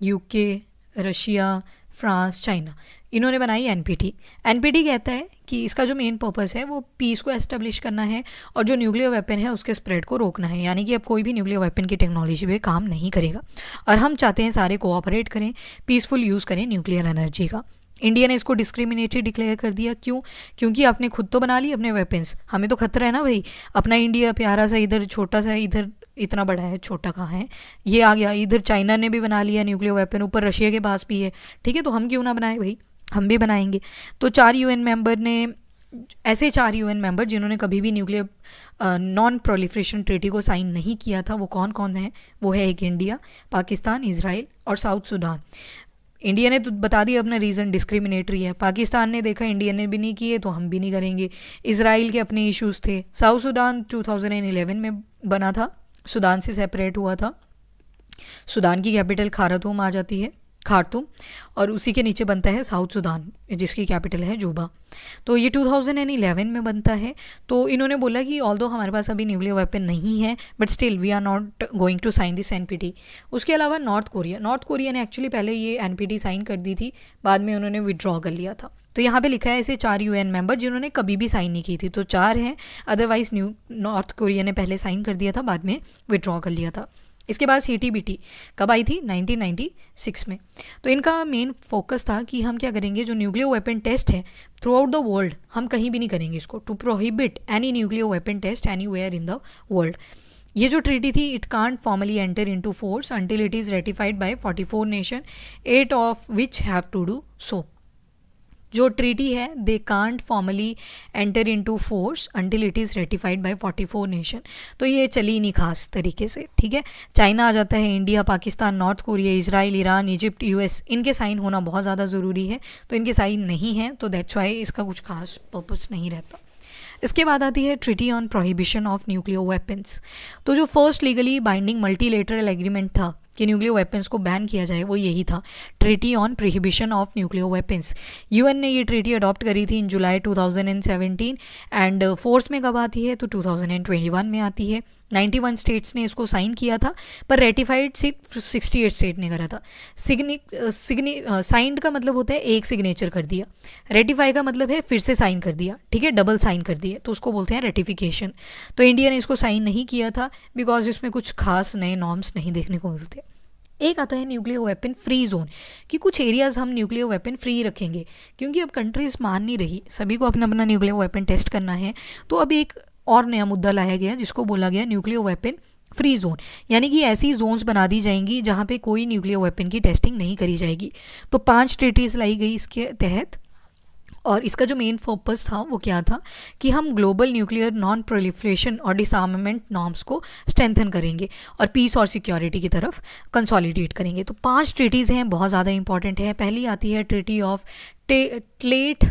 UK, Russia, France, China, इन्होंने बनाई NPT। NPT कहता है कि इसका जो मेन पर्पस है वो पीस को एस्टेब्लिश करना है और जो न्यूक्लियर वेपन है उसके स्प्रेड को रोकना है। यानी कि अब कोई भी न्यूक्लियर वेपन की टेक्नोलॉजी पे काम नहीं करेगा और हम चाहते हैं सारे कोऑपरेट करें, पीसफुल यूज़ करें न्यूक्लियर एनर्जी का। इंडिया ने इसको डिस्क्रिमिनेटरी डिक्लेयर कर दिया, क्यों, क्योंकि आपने खुद तो बना ली अपने वेपन्स, हमें तो खतरा है ना भाई। अपना इंडिया प्यारा सा इधर छोटा सा, इधर इतना बड़ा है, छोटा कहाँ है, ये आ गया। इधर चाइना ने भी बना लिया न्यूक्लियर वेपन, ऊपर रशिया के पास भी है, ठीक है। तो हम क्यों ना बनाए भाई, हम भी बनाएंगे। तो 4 UN मेंबर ने, ऐसे 4 UN मेंबर जिन्होंने कभी भी न्यूक्लियर नॉन प्रोलिफरेशन ट्रीटी को साइन नहीं किया था, वो कौन कौन है, वो है एक इंडिया, पाकिस्तान, इजराइल और साउथ सुडान। इंडिया ने तो बता दिया अपना रीज़न, डिस्क्रिमिनेटरी है। पाकिस्तान ने देखा इंडिया ने भी नहीं किए तो हम भी नहीं करेंगे। इजराइल के अपने इश्यूज़ थे। साउथ सुडान 2011 में बना था, सूडान से सेपरेट हुआ था। सूडान की कैपिटल खारतूम आ जाती है, खार्तूम, और उसी के नीचे बनता है साउथ सूडान जिसकी कैपिटल है जूबा। तो ये 2011 में बनता है। तो इन्होंने बोला कि ऑल्दो हमारे पास अभी न्यूक्लियर वेपन नहीं है but still we are not going to sign this NPT। उसके अलावा नॉर्थ कोरिया ने एक्चुअली पहले ये NPT साइन कर दी थी, बाद में उन्होंने विड्रॉ कर लिया था। तो यहाँ पे लिखा है ऐसे 4 UN मेंबर जिन्होंने कभी भी साइन नहीं की थी, तो 4 हैं। अदरवाइज नॉर्थ कोरिया ने पहले साइन कर दिया था, बाद में विड्रॉ कर लिया था। इसके बाद CTBT कब आई थी, 1996 में। तो इनका मेन फोकस था कि हम क्या करेंगे, जो न्यूक्लियर वेपन टेस्ट है थ्रू आउट द वर्ल्ड, हम कहीं भी नहीं करेंगे इसको, to prohibit any nuclear weapon test anywhere in the world. ये जो ट्रीटी थी, it can't formally enter into force until it is ratified by 44 nation, 8 of which have to do so. जो ट्रीटी है they can't formally enter into force until it is ratified by 44 nation. तो ये चली नहीं खास तरीके से, ठीक है। चाइना आ जाता है, India, Pakistan, north Korea, Israel, Iran, Egypt, US, इनके साइन होना बहुत ज़्यादा ज़रूरी है। तो इनके साइन नहीं है, तो दैट्स वाई इसका कुछ खास पर्पस नहीं रहता। इसके बाद आती है treaty on prohibition of nuclear weapons. तो जो first legally binding multilateral agreement था कि न्यूक्लियर वेपन्स को बैन किया जाए, वो यही था, treaty on prohibition of nuclear weapons. UN ने ये ट्रीटी अडॉप्ट करी थी इन जुलाई 2017 एंड फोर्स में कब आती है, तो 2021 में आती है। 91 स्टेट्स ने इसको साइन किया था, पर रेटिफाइड सिर्फ 68 स्टेट ने करा था। साइंड का मतलब होता है एक सिग्नेचर कर दिया, रेटिफाई का मतलब है फिर से साइन कर दिया, ठीक है, डबल साइन कर दिया, तो उसको बोलते हैं रेटिफिकेशन। तो इंडिया ने इसको साइन नहीं किया था बिकॉज इसमें कुछ खास नए नॉर्म्स नहीं देखने को मिलते। एक आता है न्यूक्लियर वेपन फ्री जोन, कि कुछ एरियाज़ हम न्यूक्लियर वेपन फ्री रखेंगे, क्योंकि अब कंट्रीज़ मान नहीं रही, सभी को अपना अपना न्यूक्लियर वेपन टेस्ट करना है। तो अब एक और नया मुद्दा लाया गया जिसको बोला गया न्यूक्लियर वेपन फ्री जोन, यानी कि ऐसी जोन्स बना दी जाएंगी जहाँ पे कोई न्यूक्लियर वेपन की टेस्टिंग नहीं करी जाएगी। तो 5 ट्रीटीज़ लाई गई इसके तहत, और इसका जो मेन फोकस था वो क्या था कि हम ग्लोबल न्यूक्लियर नॉन प्रोलिफरेशन और डिसआर्मामेंट नॉर्म्स को स्ट्रेंथन करेंगे और पीस और सिक्योरिटी की तरफ कंसोलिडेट करेंगे। तो 5 ट्रीटीज़ हैं, बहुत ज़्यादा इंपॉर्टेंट है। पहली आती है ट्रीटी ऑफ टेट,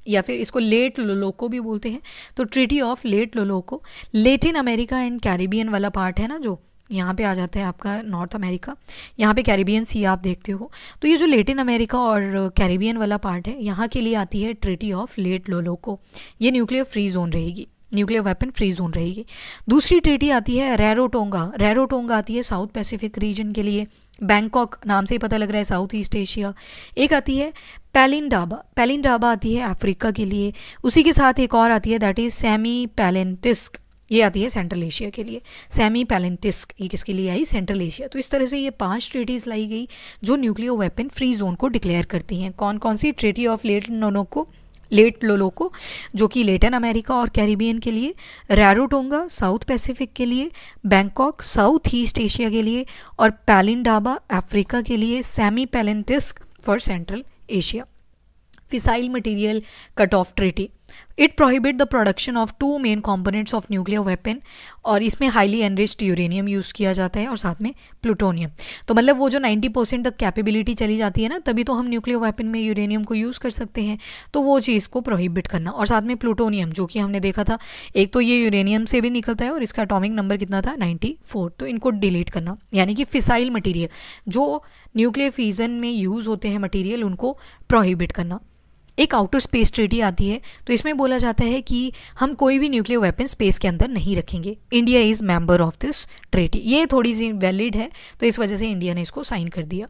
या फिर इसको लेट लोलोको भी बोलते हैं। तो treaty of Tlatelolco, Latin America and Caribbean वाला पार्ट है ना, जो यहाँ पे आ जाता है आपका नॉर्थ अमेरिका, यहाँ पे कैरिबियन सी आप देखते हो। तो ये जो लेटिन अमेरिका और कैरिबियन वाला पार्ट है, यहाँ के लिए आती है ट्रीटी ऑफ लेट लोलोको। ये न्यूक्लियर फ्री जोन रहेगी, न्यूक्लियर वेपन फ्री जोन रहेगी। दूसरी ट्रीटी आती है रैरोटोंगा। रैरोटोंगा आती है साउथ पैसिफिक रीजन के लिए, बैंकॉक नाम से ही पता लग रहा है साउथ ईस्ट एशिया। एक आती है पैलिनडाबा, पैलिनडाबा आती है अफ्रीका के लिए। उसी के साथ एक और आती है दैट इज़ सेमी पैलेंटिस्क, ये आती है सेंट्रल एशिया के लिए। सेमी पैलेंटिस्क ये किसके लिए आई? Central Asia. तो इस तरह से ये 5 ट्रीटीज़ लाई गई जो न्यूक्लियर वेपन फ्री जोन को डिक्लेयर करती हैं। कौन कौन सी? ट्रीटी ऑफ लेट लोलोको जो कि लेटिन अमेरिका और कैरिबियन के लिए, रैरोटोंगा साउथ पैसिफिक के लिए, बैंकॉक साउथ ईस्ट एशिया के लिए, और पैलिनडाबा अफ्रीका के लिए, Semipalatinsk for central Asia. Fissile material cut off treaty, it prohibit the production of 2 main components of nuclear weapon, और इसमें हाईली एनरिच्ड यूरेनियम यूज़ किया जाता है और साथ में प्लूटोनियम। तो मतलब वो जो 90% तक कैपेबिलिटी चली जाती है ना, तभी तो हम न्यूक्लियर वेपन में यूरेनियम को यूज़ कर सकते हैं। तो वो चीज़ को प्रोहिबिट करना, और साथ में प्लूटोनियम जो कि हमने देखा था, एक तो ये यूरेनियम से भी निकलता है और इसका एटॉमिक नंबर कितना था? 94। तो इनको डिलीट करना, यानी कि फिसाइल मटीरियल जो न्यूक्लियर फ्यूजन में यूज़ होते हैं मटीरियल, उनको प्रोहिबिट करना। एक आउटर स्पेस ट्रीटी आती है, तो इसमें बोला जाता है कि हम कोई भी न्यूक्लियर वेपन स्पेस के अंदर नहीं रखेंगे। India is member of this treaty, ये थोड़ी सी वैलिड है, तो इस वजह से इंडिया ने इसको साइन कर दिया।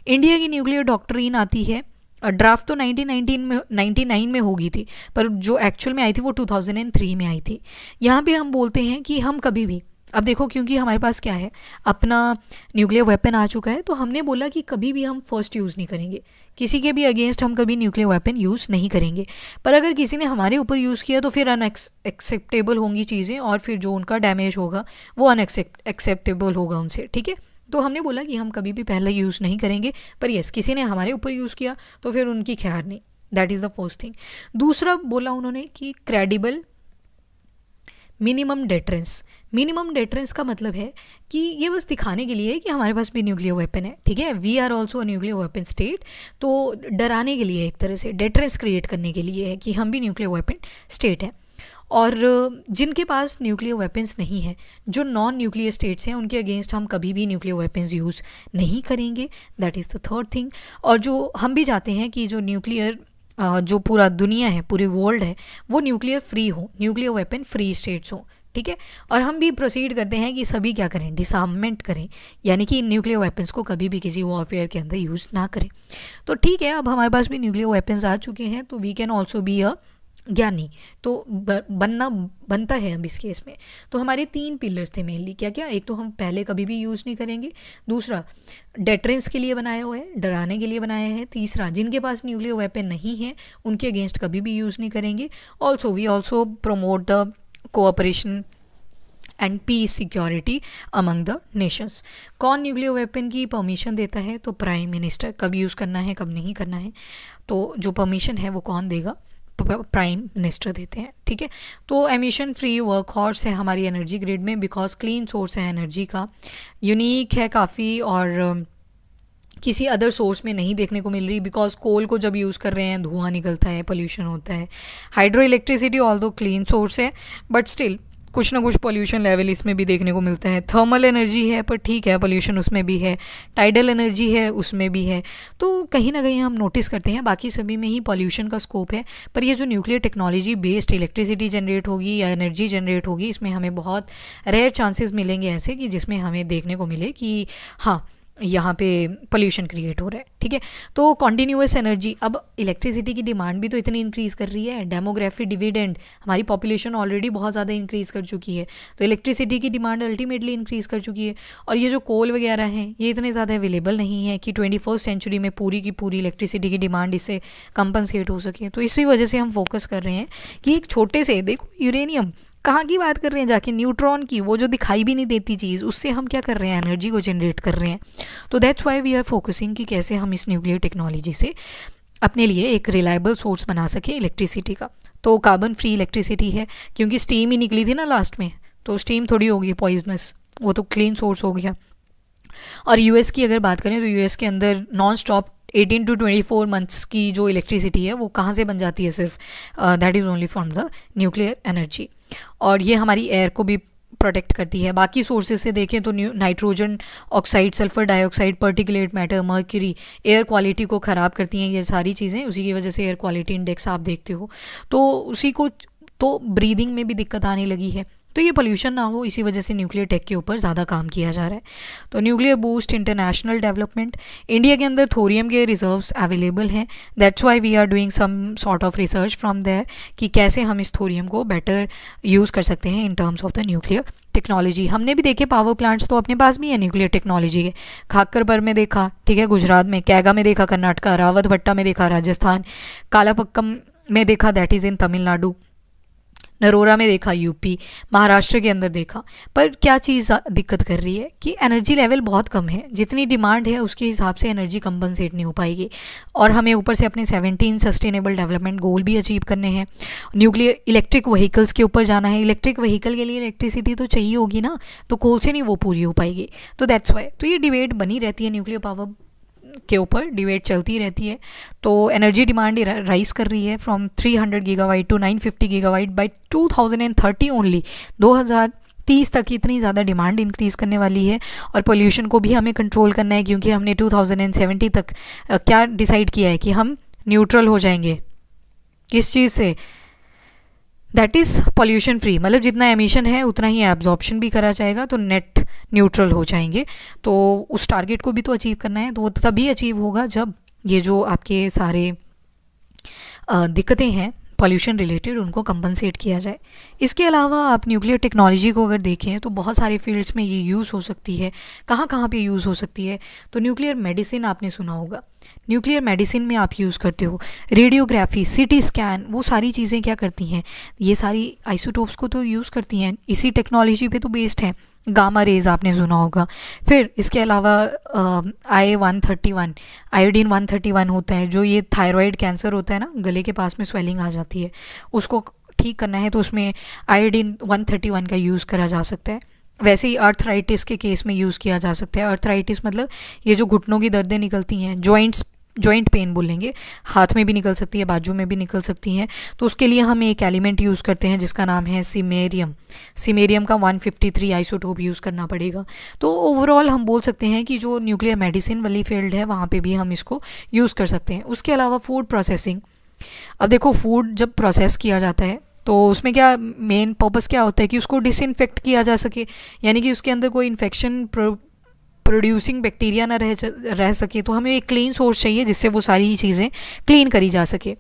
इंडिया की न्यूक्लियर डॉक्ट्रिन आती है, ड्राफ्ट तो 1999 में होगी थी, पर जो एक्चुअल में आई थी वो 2003 में आई थी। यहाँ पे हम बोलते हैं कि हम कभी भी, अब देखो क्योंकि हमारे पास क्या है, अपना न्यूक्लियर वेपन आ चुका है, तो हमने बोला कि कभी भी हम फर्स्ट यूज़ नहीं करेंगे, किसी के भी अगेंस्ट हम कभी न्यूक्लियर वेपन यूज़ नहीं करेंगे। पर अगर किसी ने हमारे ऊपर यूज़ किया तो फिर अनएक्सेप्टेबल होंगी चीज़ें, और फिर जो उनका डैमेज होगा वो अनएक्सेप्टेबल होगा उनसे, ठीक है। तो हमने बोला कि हम कभी भी पहले यूज़ नहीं करेंगे, पर यस किसी ने हमारे ऊपर यूज़ किया तो फिर उनकी खैर नहीं। That is the first thing. दूसरा बोला उन्होंने कि credible minimum deterrence. Minimum deterrence का मतलब है कि ये बस दिखाने के लिए है कि हमारे पास भी न्यूक्लियर वेपन है, ठीक है, we are also a nuclear weapon state. तो डराने के लिए, एक तरह से डेटरेंस क्रिएट करने के लिए है कि हम भी न्यूक्लियर वेपन स्टेट हैं। और जिनके पास न्यूक्लियर वेपन्स नहीं है, जो नॉन न्यूक्लियर स्टेट्स हैं, उनके अगेंस्ट हम कभी भी न्यूक्लियर वेपन्स यूज़ नहीं करेंगे। That is the third thing. और जो हम भी चाहते हैं कि जो न्यूक्लियर जो पूरा दुनिया है, पूरे वर्ल्ड है, वो न्यूक्लियर फ्री हो, न्यूक्लियर वेपन फ्री स्टेट्स हो, ठीक है। और हम भी प्रोसीड करते हैं कि सभी क्या करें? डिसआर्ममेंट करें, यानी कि न्यूक्लियर वेपन्स को कभी भी किसी वॉरफेयर के अंदर यूज़ ना करें। तो ठीक है, अब हमारे पास भी न्यूक्लियर वेपन्स आ चुके हैं, तो we can also be a ज्ञानी, तो बनता है अब इस केस में। तो हमारे 3 पिलर्स थे मेनली, क्या क्या? एक तो हम पहले कभी भी यूज़ नहीं करेंगे, दूसरा डेटरेंस के लिए बनाया हुआ है, डराने के लिए बनाया है, तीसरा जिनके पास न्यूक्लियर वेपन नहीं है उनके अगेंस्ट कभी भी यूज़ नहीं करेंगे। Also we also promote the cooperation and peace security among the nations. कौन न्यूक्लियर वेपन की परमिशन देता है? तो प्राइम मिनिस्टर। कब यूज़ करना है, कब नहीं करना है, तो जो परमिशन है वो कौन देगा? प्राइम मिनिस्टर देते हैं, ठीक है। तो एमिशन फ्री वर्क हॉर्स है हमारी एनर्जी ग्रिड में, बिकॉज क्लीन सोर्स है एनर्जी का, यूनिक है काफ़ी, और किसी अदर सोर्स में नहीं देखने को मिल रही, बिकॉज कोल को जब यूज़ कर रहे हैं धुआं निकलता है, पोल्यूशन होता है। Hydro electricity although clean source है, बट स्टिल कुछ ना कुछ पोल्यूशन लेवल इसमें भी देखने को मिलता है। थर्मल एनर्जी है, पर ठीक है पोल्यूशन उसमें भी है। टाइडल एनर्जी है, उसमें भी है। तो कहीं ना कहीं हम नोटिस करते हैं बाकी सभी में ही पोल्यूशन का स्कोप है, पर ये जो nuclear technology based electricity generate होगी या एनर्जी जनरेट होगी, इसमें हमें बहुत रेयर चांसेस मिलेंगे ऐसे कि जिसमें हमें देखने को मिले कि हाँ यहाँ पे पोल्यूशन क्रिएट हो रहा है। ठीक है, तो कॉन्टीन्यूअस एनर्जी, अब इलेक्ट्रिसिटी की डिमांड भी तो इतनी इंक्रीज़ कर रही है, डेमोग्राफी डिविडेंड, हमारी पॉपुलेशन ऑलरेडी बहुत ज़्यादा इंक्रीज़ कर चुकी है, तो इलेक्ट्रिसिटी की डिमांड अल्टीमेटली इंक्रीज़ कर चुकी है। और ये जो कोल वगैरह हैं ये इतने ज़्यादा अवेलेबल नहीं है कि 21st सेंचुरी में पूरी की पूरी इलेक्ट्रिसिटी की डिमांड इससे कंपनसेट हो सके। तो इसी वजह से हम फोकस कर रहे हैं कि एक छोटे से, देखो यूरेनियम कहाँ की बात कर रहे हैं जाके, न्यूट्रॉन की, वो जो दिखाई भी नहीं देती चीज़, उससे हम क्या कर रहे हैं, एनर्जी को जनरेट कर रहे हैं। तो that's why we are focusing कि कैसे हम इस न्यूक्लियर टेक्नोलॉजी से अपने लिए एक रिलायबल सोर्स बना सके इलेक्ट्रिसिटी का। तो कार्बन फ्री इलेक्ट्रिसिटी है, क्योंकि स्टीम ही निकली थी ना लास्ट में, तो स्टीम थोड़ी होगी पॉइजनस, वो तो क्लीन सोर्स हो गया। और यूएस की अगर बात करें तो यूएस के अंदर नॉन स्टॉप 18 to 24 मंथ्स की जो इलेक्ट्रिसिटी है वो कहाँ से बन जाती है, सिर्फ that is only from the nuclear energy. और ये हमारी एयर को भी प्रोटेक्ट करती है। बाकी सोर्सेज से देखें तो nitrogen oxide, sulphur dioxide, particulate matter, mercury air quality को ख़राब करती हैं। ये सारी चीज़ें, उसी की वजह से एयर क्वालिटी इंडेक्स आप देखते हो, तो उसी को, तो ब्रीदिंग में भी दिक्कत आने लगी है। तो ये पोल्यूशन ना हो, इसी वजह से न्यूक्लियर टेक के ऊपर ज़्यादा काम किया जा रहा है। तो nuclear boost international development, India के अंदर थोरियम के रिजर्व्स अवेलेबल हैं, that's why we are doing some sort of research from there कि कैसे हम इस थोरियम को बेटर यूज़ कर सकते हैं in terms of the nuclear technology. हमने भी देखे पावर प्लांट्स तो अपने पास भी है न्यूक्लियर टेक्नोलॉजी के, खाक्करपर में देखा, ठीक है, गुजरात में, कैगा में देखा कर्नाटका, रावत भट्टा में देखा राजस्थान, कालापक्कम में देखा that is in Tamil Nadu, Narora में देखा यूपी, महाराष्ट्र के अंदर देखा। पर क्या चीज़ दिक्कत कर रही है कि एनर्जी लेवल बहुत कम है, जितनी डिमांड है उसके हिसाब से एनर्जी कंपनसेट नहीं हो पाएगी। और हमें ऊपर से अपने 17 सस्टेनेबल डेवलपमेंट गोल भी अचीव करने हैं। न्यूक्लियर इलेक्ट्रिक व्हीकल्स के ऊपर जाना है, इलेक्ट्रिक व्हीकल के लिए इलेक्ट्रिसिटी तो चाहिए होगी ना, तो कोल से नहीं वो पूरी हो पाएगी। तो दैट्स वाई, तो ये डिबेट बनी रहती है, न्यूक्लियर पावर के ऊपर डिबेट चलती रहती है। तो एनर्जी डिमांड राइज कर रही है from 300 gigawatt to 950 gigawatt by 2030 only. 2030 तक इतनी ज़्यादा डिमांड इंक्रीज़ करने वाली है। और पोल्यूशन को भी हमें कंट्रोल करना है, क्योंकि हमने 2070 तक क्या डिसाइड किया है कि हम न्यूट्रल हो जाएंगे। किस चीज़ से? दैट इज़ पोल्यूशन फ्री, मतलब जितना एमिशन है उतना ही एब्जॉर्प्शन भी करा जाएगा, तो नेट न्यूट्रल हो जाएंगे। तो उस टारगेट को भी तो अचीव करना है, तो वो तभी अचीव होगा जब ये जो आपके सारे दिक्कतें हैं पॉल्यूशन रिलेटेड उनको कंपनसेट किया जाए। इसके अलावा आप न्यूक्लियर टेक्नोलॉजी को अगर देखें तो बहुत सारे फील्ड्स में ये यूज़ हो सकती है। कहाँ कहाँ पे यूज़ हो सकती है? तो न्यूक्लियर मेडिसिन आपने सुना होगा, न्यूक्लियर मेडिसिन में आप यूज़ करते हो रेडियोग्राफी, सीटी स्कैन, वो सारी चीज़ें क्या करती हैं, ये सारी आइसोटोप्स को तो यूज़ करती हैं, इसी टेक्नोलॉजी पे तो बेस्ड है। गामा रेज आपने सुना होगा। फिर इसके अलावा I-131 आयोडीन 131 होता है, जो ये थायराइड कैंसर होता है ना, गले के पास में स्वेलिंग आ जाती है, उसको ठीक करना है तो उसमें आयोडीन 131 का यूज़ करा जा सकता है। वैसे ही अर्थराइटिस के केस में यूज़ किया जा सकता है। अर्थराइटिस मतलब ये जो घुटनों की दर्दें निकलती हैं, जॉइंट पेन बोलेंगे, हाथ में भी निकल सकती है, बाजू में भी निकल सकती हैं, तो उसके लिए हम एक एलिमेंट यूज़ करते हैं जिसका नाम है सीमेरियम। सीमेरियम का 153 आइसोटोप यूज़ करना पड़ेगा। तो ओवरऑल हम बोल सकते हैं कि जो न्यूक्लियर मेडिसिन वाली फील्ड है वहाँ पे भी हम इसको यूज़ कर सकते हैं। उसके अलावा फूड प्रोसेसिंग, अब देखो फूड जब प्रोसेस किया जाता है तो उसमें क्या मेन पर्पस क्या होता है कि उसको डिसइंफेक्ट किया जा सके, यानी कि उसके अंदर कोई इन्फेक्शन प्रोड्यूसिंग बैक्टीरिया ना रह सके। तो हमें एक क्लीन सोर्स चाहिए जिससे वो सारी चीज़ें क्लीन करी जा सके।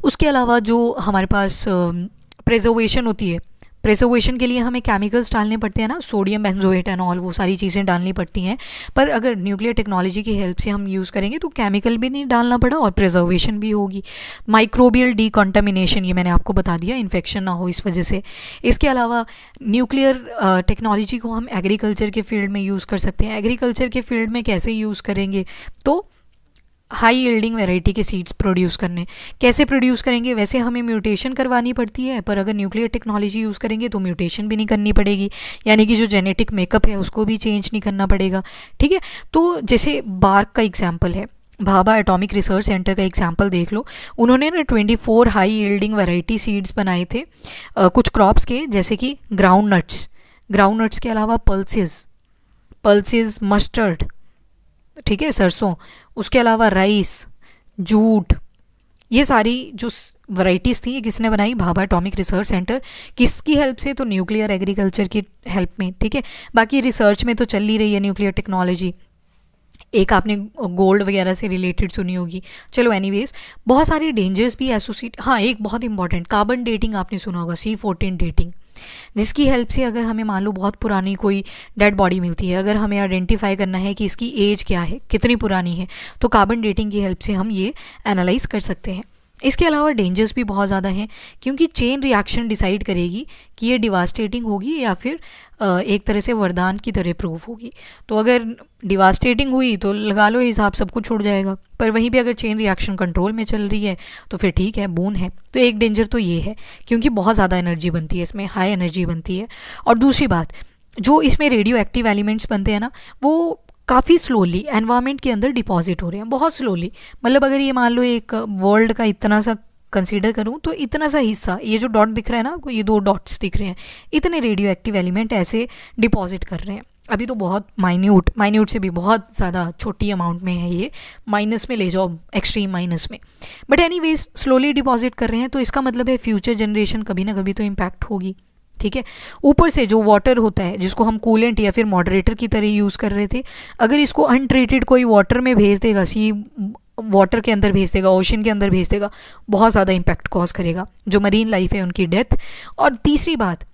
उसके अलावा जो हमारे पास प्रिजर्वेशन होती है, प्रिजर्वेशन के लिए हमें केमिकल्स डालने पड़ते हैं ना, सोडियम बेंजोएट एनॉल, वो सारी चीज़ें डालनी पड़ती हैं। पर अगर न्यूक्लियर टेक्नोलॉजी की हेल्प से हम यूज़ करेंगे तो केमिकल भी नहीं डालना पड़ा और प्रिजर्वेशन भी होगी। माइक्रोबियल डीकॉन्टामिनेशन, ये मैंने आपको बता दिया, इन्फेक्शन ना हो इस वजह से। इसके अलावा न्यूक्लियर टेक्नोलॉजी को हम एग्रीकल्चर के फील्ड में यूज़ कर सकते हैं। एग्रीकल्चर के फील्ड में कैसे यूज़ करेंगे? तो हाई यील्डिंग वैरायटी के सीड्स प्रोड्यूस करने। कैसे प्रोड्यूस करेंगे? वैसे हमें म्यूटेशन करवानी पड़ती है, पर अगर न्यूक्लियर टेक्नोलॉजी यूज़ करेंगे तो म्यूटेशन भी नहीं करनी पड़ेगी, यानी कि जो जेनेटिक मेकअप है उसको भी चेंज नहीं करना पड़ेगा। ठीक है, तो जैसे बार्क का एग्जाम्पल है, भाभा एटॉमिक रिसर्च सेंटर का एग्जाम्पल देख लो। उन्होंने ना 24 हाई यील्डिंग वैरायटी सीड्स बनाए थे कुछ क्रॉप्स के, जैसे कि ग्राउंड नट्स के अलावा पल्सेस, मस्टर्ड, ठीक है, सरसों, उसके अलावा राइस, जूट, ये सारी जो वैरायटीज़ थी ये किसने बनाई? Bhabha atomic research centre. किसकी हेल्प से? तो न्यूक्लियर एग्रीकल्चर की हेल्प में। ठीक है, बाकी रिसर्च में तो चल ही रही है न्यूक्लियर टेक्नोलॉजी। एक आपने गोल्ड वगैरह से रिलेटेड सुनी होगी। चलो एनीवेज, बहुत सारे डेंजर्स भी एसोसिएट, हाँ एक बहुत इंपॉर्टेंट कार्बन डेटिंग आपने सुना होगा, C14 डेटिंग, जिसकी हेल्प से अगर हमें मान लो बहुत पुरानी कोई डेड बॉडी मिलती है, अगर हमें आइडेंटिफाई करना है कि इसकी एज क्या है, कितनी पुरानी है, तो कार्बन डेटिंग की हेल्प से हम ये एनालाइज कर सकते हैं। इसके अलावा डेंजर्स भी बहुत ज़्यादा हैं, क्योंकि चेन रिएक्शन डिसाइड करेगी कि ये डिवास्टेटिंग होगी या फिर एक तरह से वरदान की तरह प्रूफ होगी। तो अगर डिवास्टेटिंग हुई तो लगा लो हिसाब सब कुछ छूट जाएगा, पर वहीं पे अगर चेन रिएक्शन कंट्रोल में चल रही है तो फिर ठीक है, बून है। तो एक डेंजर तो ये है, क्योंकि बहुत ज़्यादा एनर्जी बनती है इसमें, हाई एनर्जी बनती है। और दूसरी बात, जो इसमें रेडियो एक्टिव एलिमेंट्स बनते हैं ना, वो काफ़ी स्लोली एनवायरनमेंट के अंदर डिपॉजिट हो रहे हैं, बहुत स्लोली। मतलब अगर ये मान लो एक वर्ल्ड का इतना सा कंसीडर करूँ तो इतना सा हिस्सा, ये जो डॉट दिख रहा है ना आपको, ये 2 डॉट्स दिख रहे हैं, इतने रेडियो एक्टिव एलिमेंट ऐसे डिपॉजिट कर रहे हैं। अभी तो बहुत माइन्यूट से भी बहुत ज़्यादा छोटी अमाउंट में है, ये माइनस में ले जाओ, एक्सट्रीम माइनस में, बट एनीवेज स्लोली डिपॉजिट कर रहे हैं। तो इसका मतलब है फ्यूचर जनरेशन कभी ना कभी तो इम्पैक्ट होगी, ठीक है। ऊपर से जो वाटर होता है, जिसको हम कूलेंट या फिर मॉडरेटर की तरह यूज़ कर रहे थे, अगर इसको अनट्रीटेड कोई वाटर में भेज देगा, सी वाटर के अंदर भेज देगा, ओशन के अंदर भेज देगा, बहुत ज़्यादा इम्पैक्ट कॉज करेगा, जो मरीन लाइफ है उनकी डेथ। और तीसरी बात,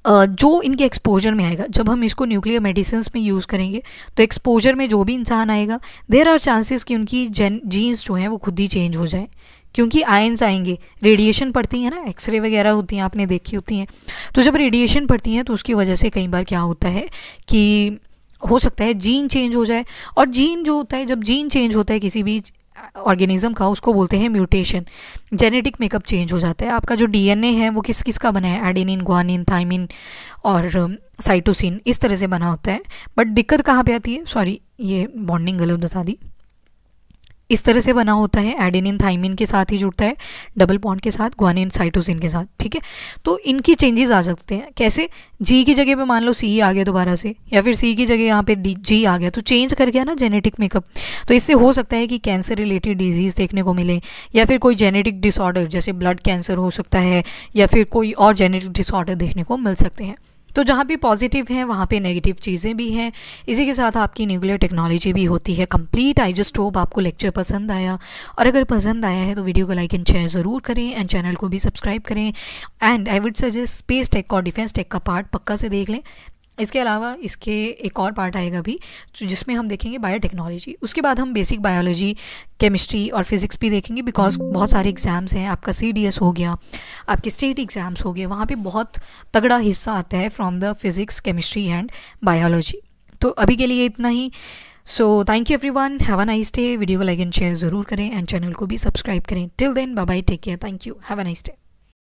जो इनके एक्सपोजर में आएगा, जब हम इसको न्यूक्लियर मेडिसिन में यूज़ करेंगे तो एक्सपोजर में जो भी इंसान आएगा, देयर आर चांसेस कि उनकी जीन्स जो हैं वो खुद ही चेंज हो जाए, क्योंकि आयंस आएंगे, रेडिएशन पड़ती है ना, एक्सरे वगैरह होती हैं, आपने देखी होती हैं। तो जब रेडिएशन पड़ती हैं तो उसकी वजह से कई बार क्या होता है कि हो सकता है जीन चेंज हो जाए। और जीन जो होता है, जब जीन चेंज होता है किसी भी ऑर्गेनिज्म का, उसको बोलते हैं म्यूटेशन। जेनेटिक मेकअप चेंज हो जाता है। आपका जो DNA है वो किस किस का बना है, एडेनिन, ग्वानिन, थाइमिन और साइटोसिन, इस तरह से बना होता है। बट दिक्कत कहाँ पे आती है, सॉरी ये बॉन्डिंग गलत बता दी, इस तरह से बना होता है, एडेनिन थाइमिन के साथ ही जुड़ता है, डबल बॉन्ड के साथ, ग्वानिन साइटोसिन के साथ, ठीक है। तो इनकी चेंजेस आ सकते हैं, कैसे, जी की जगह पे मान लो C आ गया दोबारा से, या फिर C की जगह यहाँ पे G आ गया, तो चेंज कर गया ना जेनेटिक मेकअप। तो इससे हो सकता है कि कैंसर रिलेटेड डिजीज़ देखने को मिले, या फिर कोई जेनेटिक डिसऑर्डर जैसे ब्लड कैंसर हो सकता है, या फिर कोई और जेनेटिक डिसऑर्डर देखने को मिल सकते हैं। तो जहाँ पे पॉजिटिव हैं वहाँ पे नेगेटिव चीज़ें भी हैं। इसी के साथ आपकी न्यूक्लियर टेक्नोलॉजी भी होती है कंप्लीट। आई जस्ट होप आपको लेक्चर पसंद आया, और अगर पसंद आया है तो वीडियो को लाइक एंड शेयर ज़रूर करें, एंड चैनल को भी सब्सक्राइब करें। And I would suggest space tech और डिफेंस टेक का पार्ट पक्का से देख लें। इसके अलावा इसके एक और पार्ट आएगा भी, जिसमें हम देखेंगे बायोटेक्नोलॉजी। उसके बाद हम बेसिक बायोलॉजी, केमिस्ट्री और फिज़िक्स भी देखेंगे, बिकॉज बहुत सारे एग्ज़ाम्स हैं। आपका CDS हो गया, आपके स्टेट एग्ज़ाम्स हो गए, वहाँ पे बहुत तगड़ा हिस्सा आता है from the physics, chemistry and biology. तो अभी के लिए इतना ही। So thank you everyone, have a nice day. Video को लाइक एंड शेयर ज़रूर करें, एंड चैनल को भी सब्सक्राइब करें। Till then bye bye, take care, thank you, have a nice day.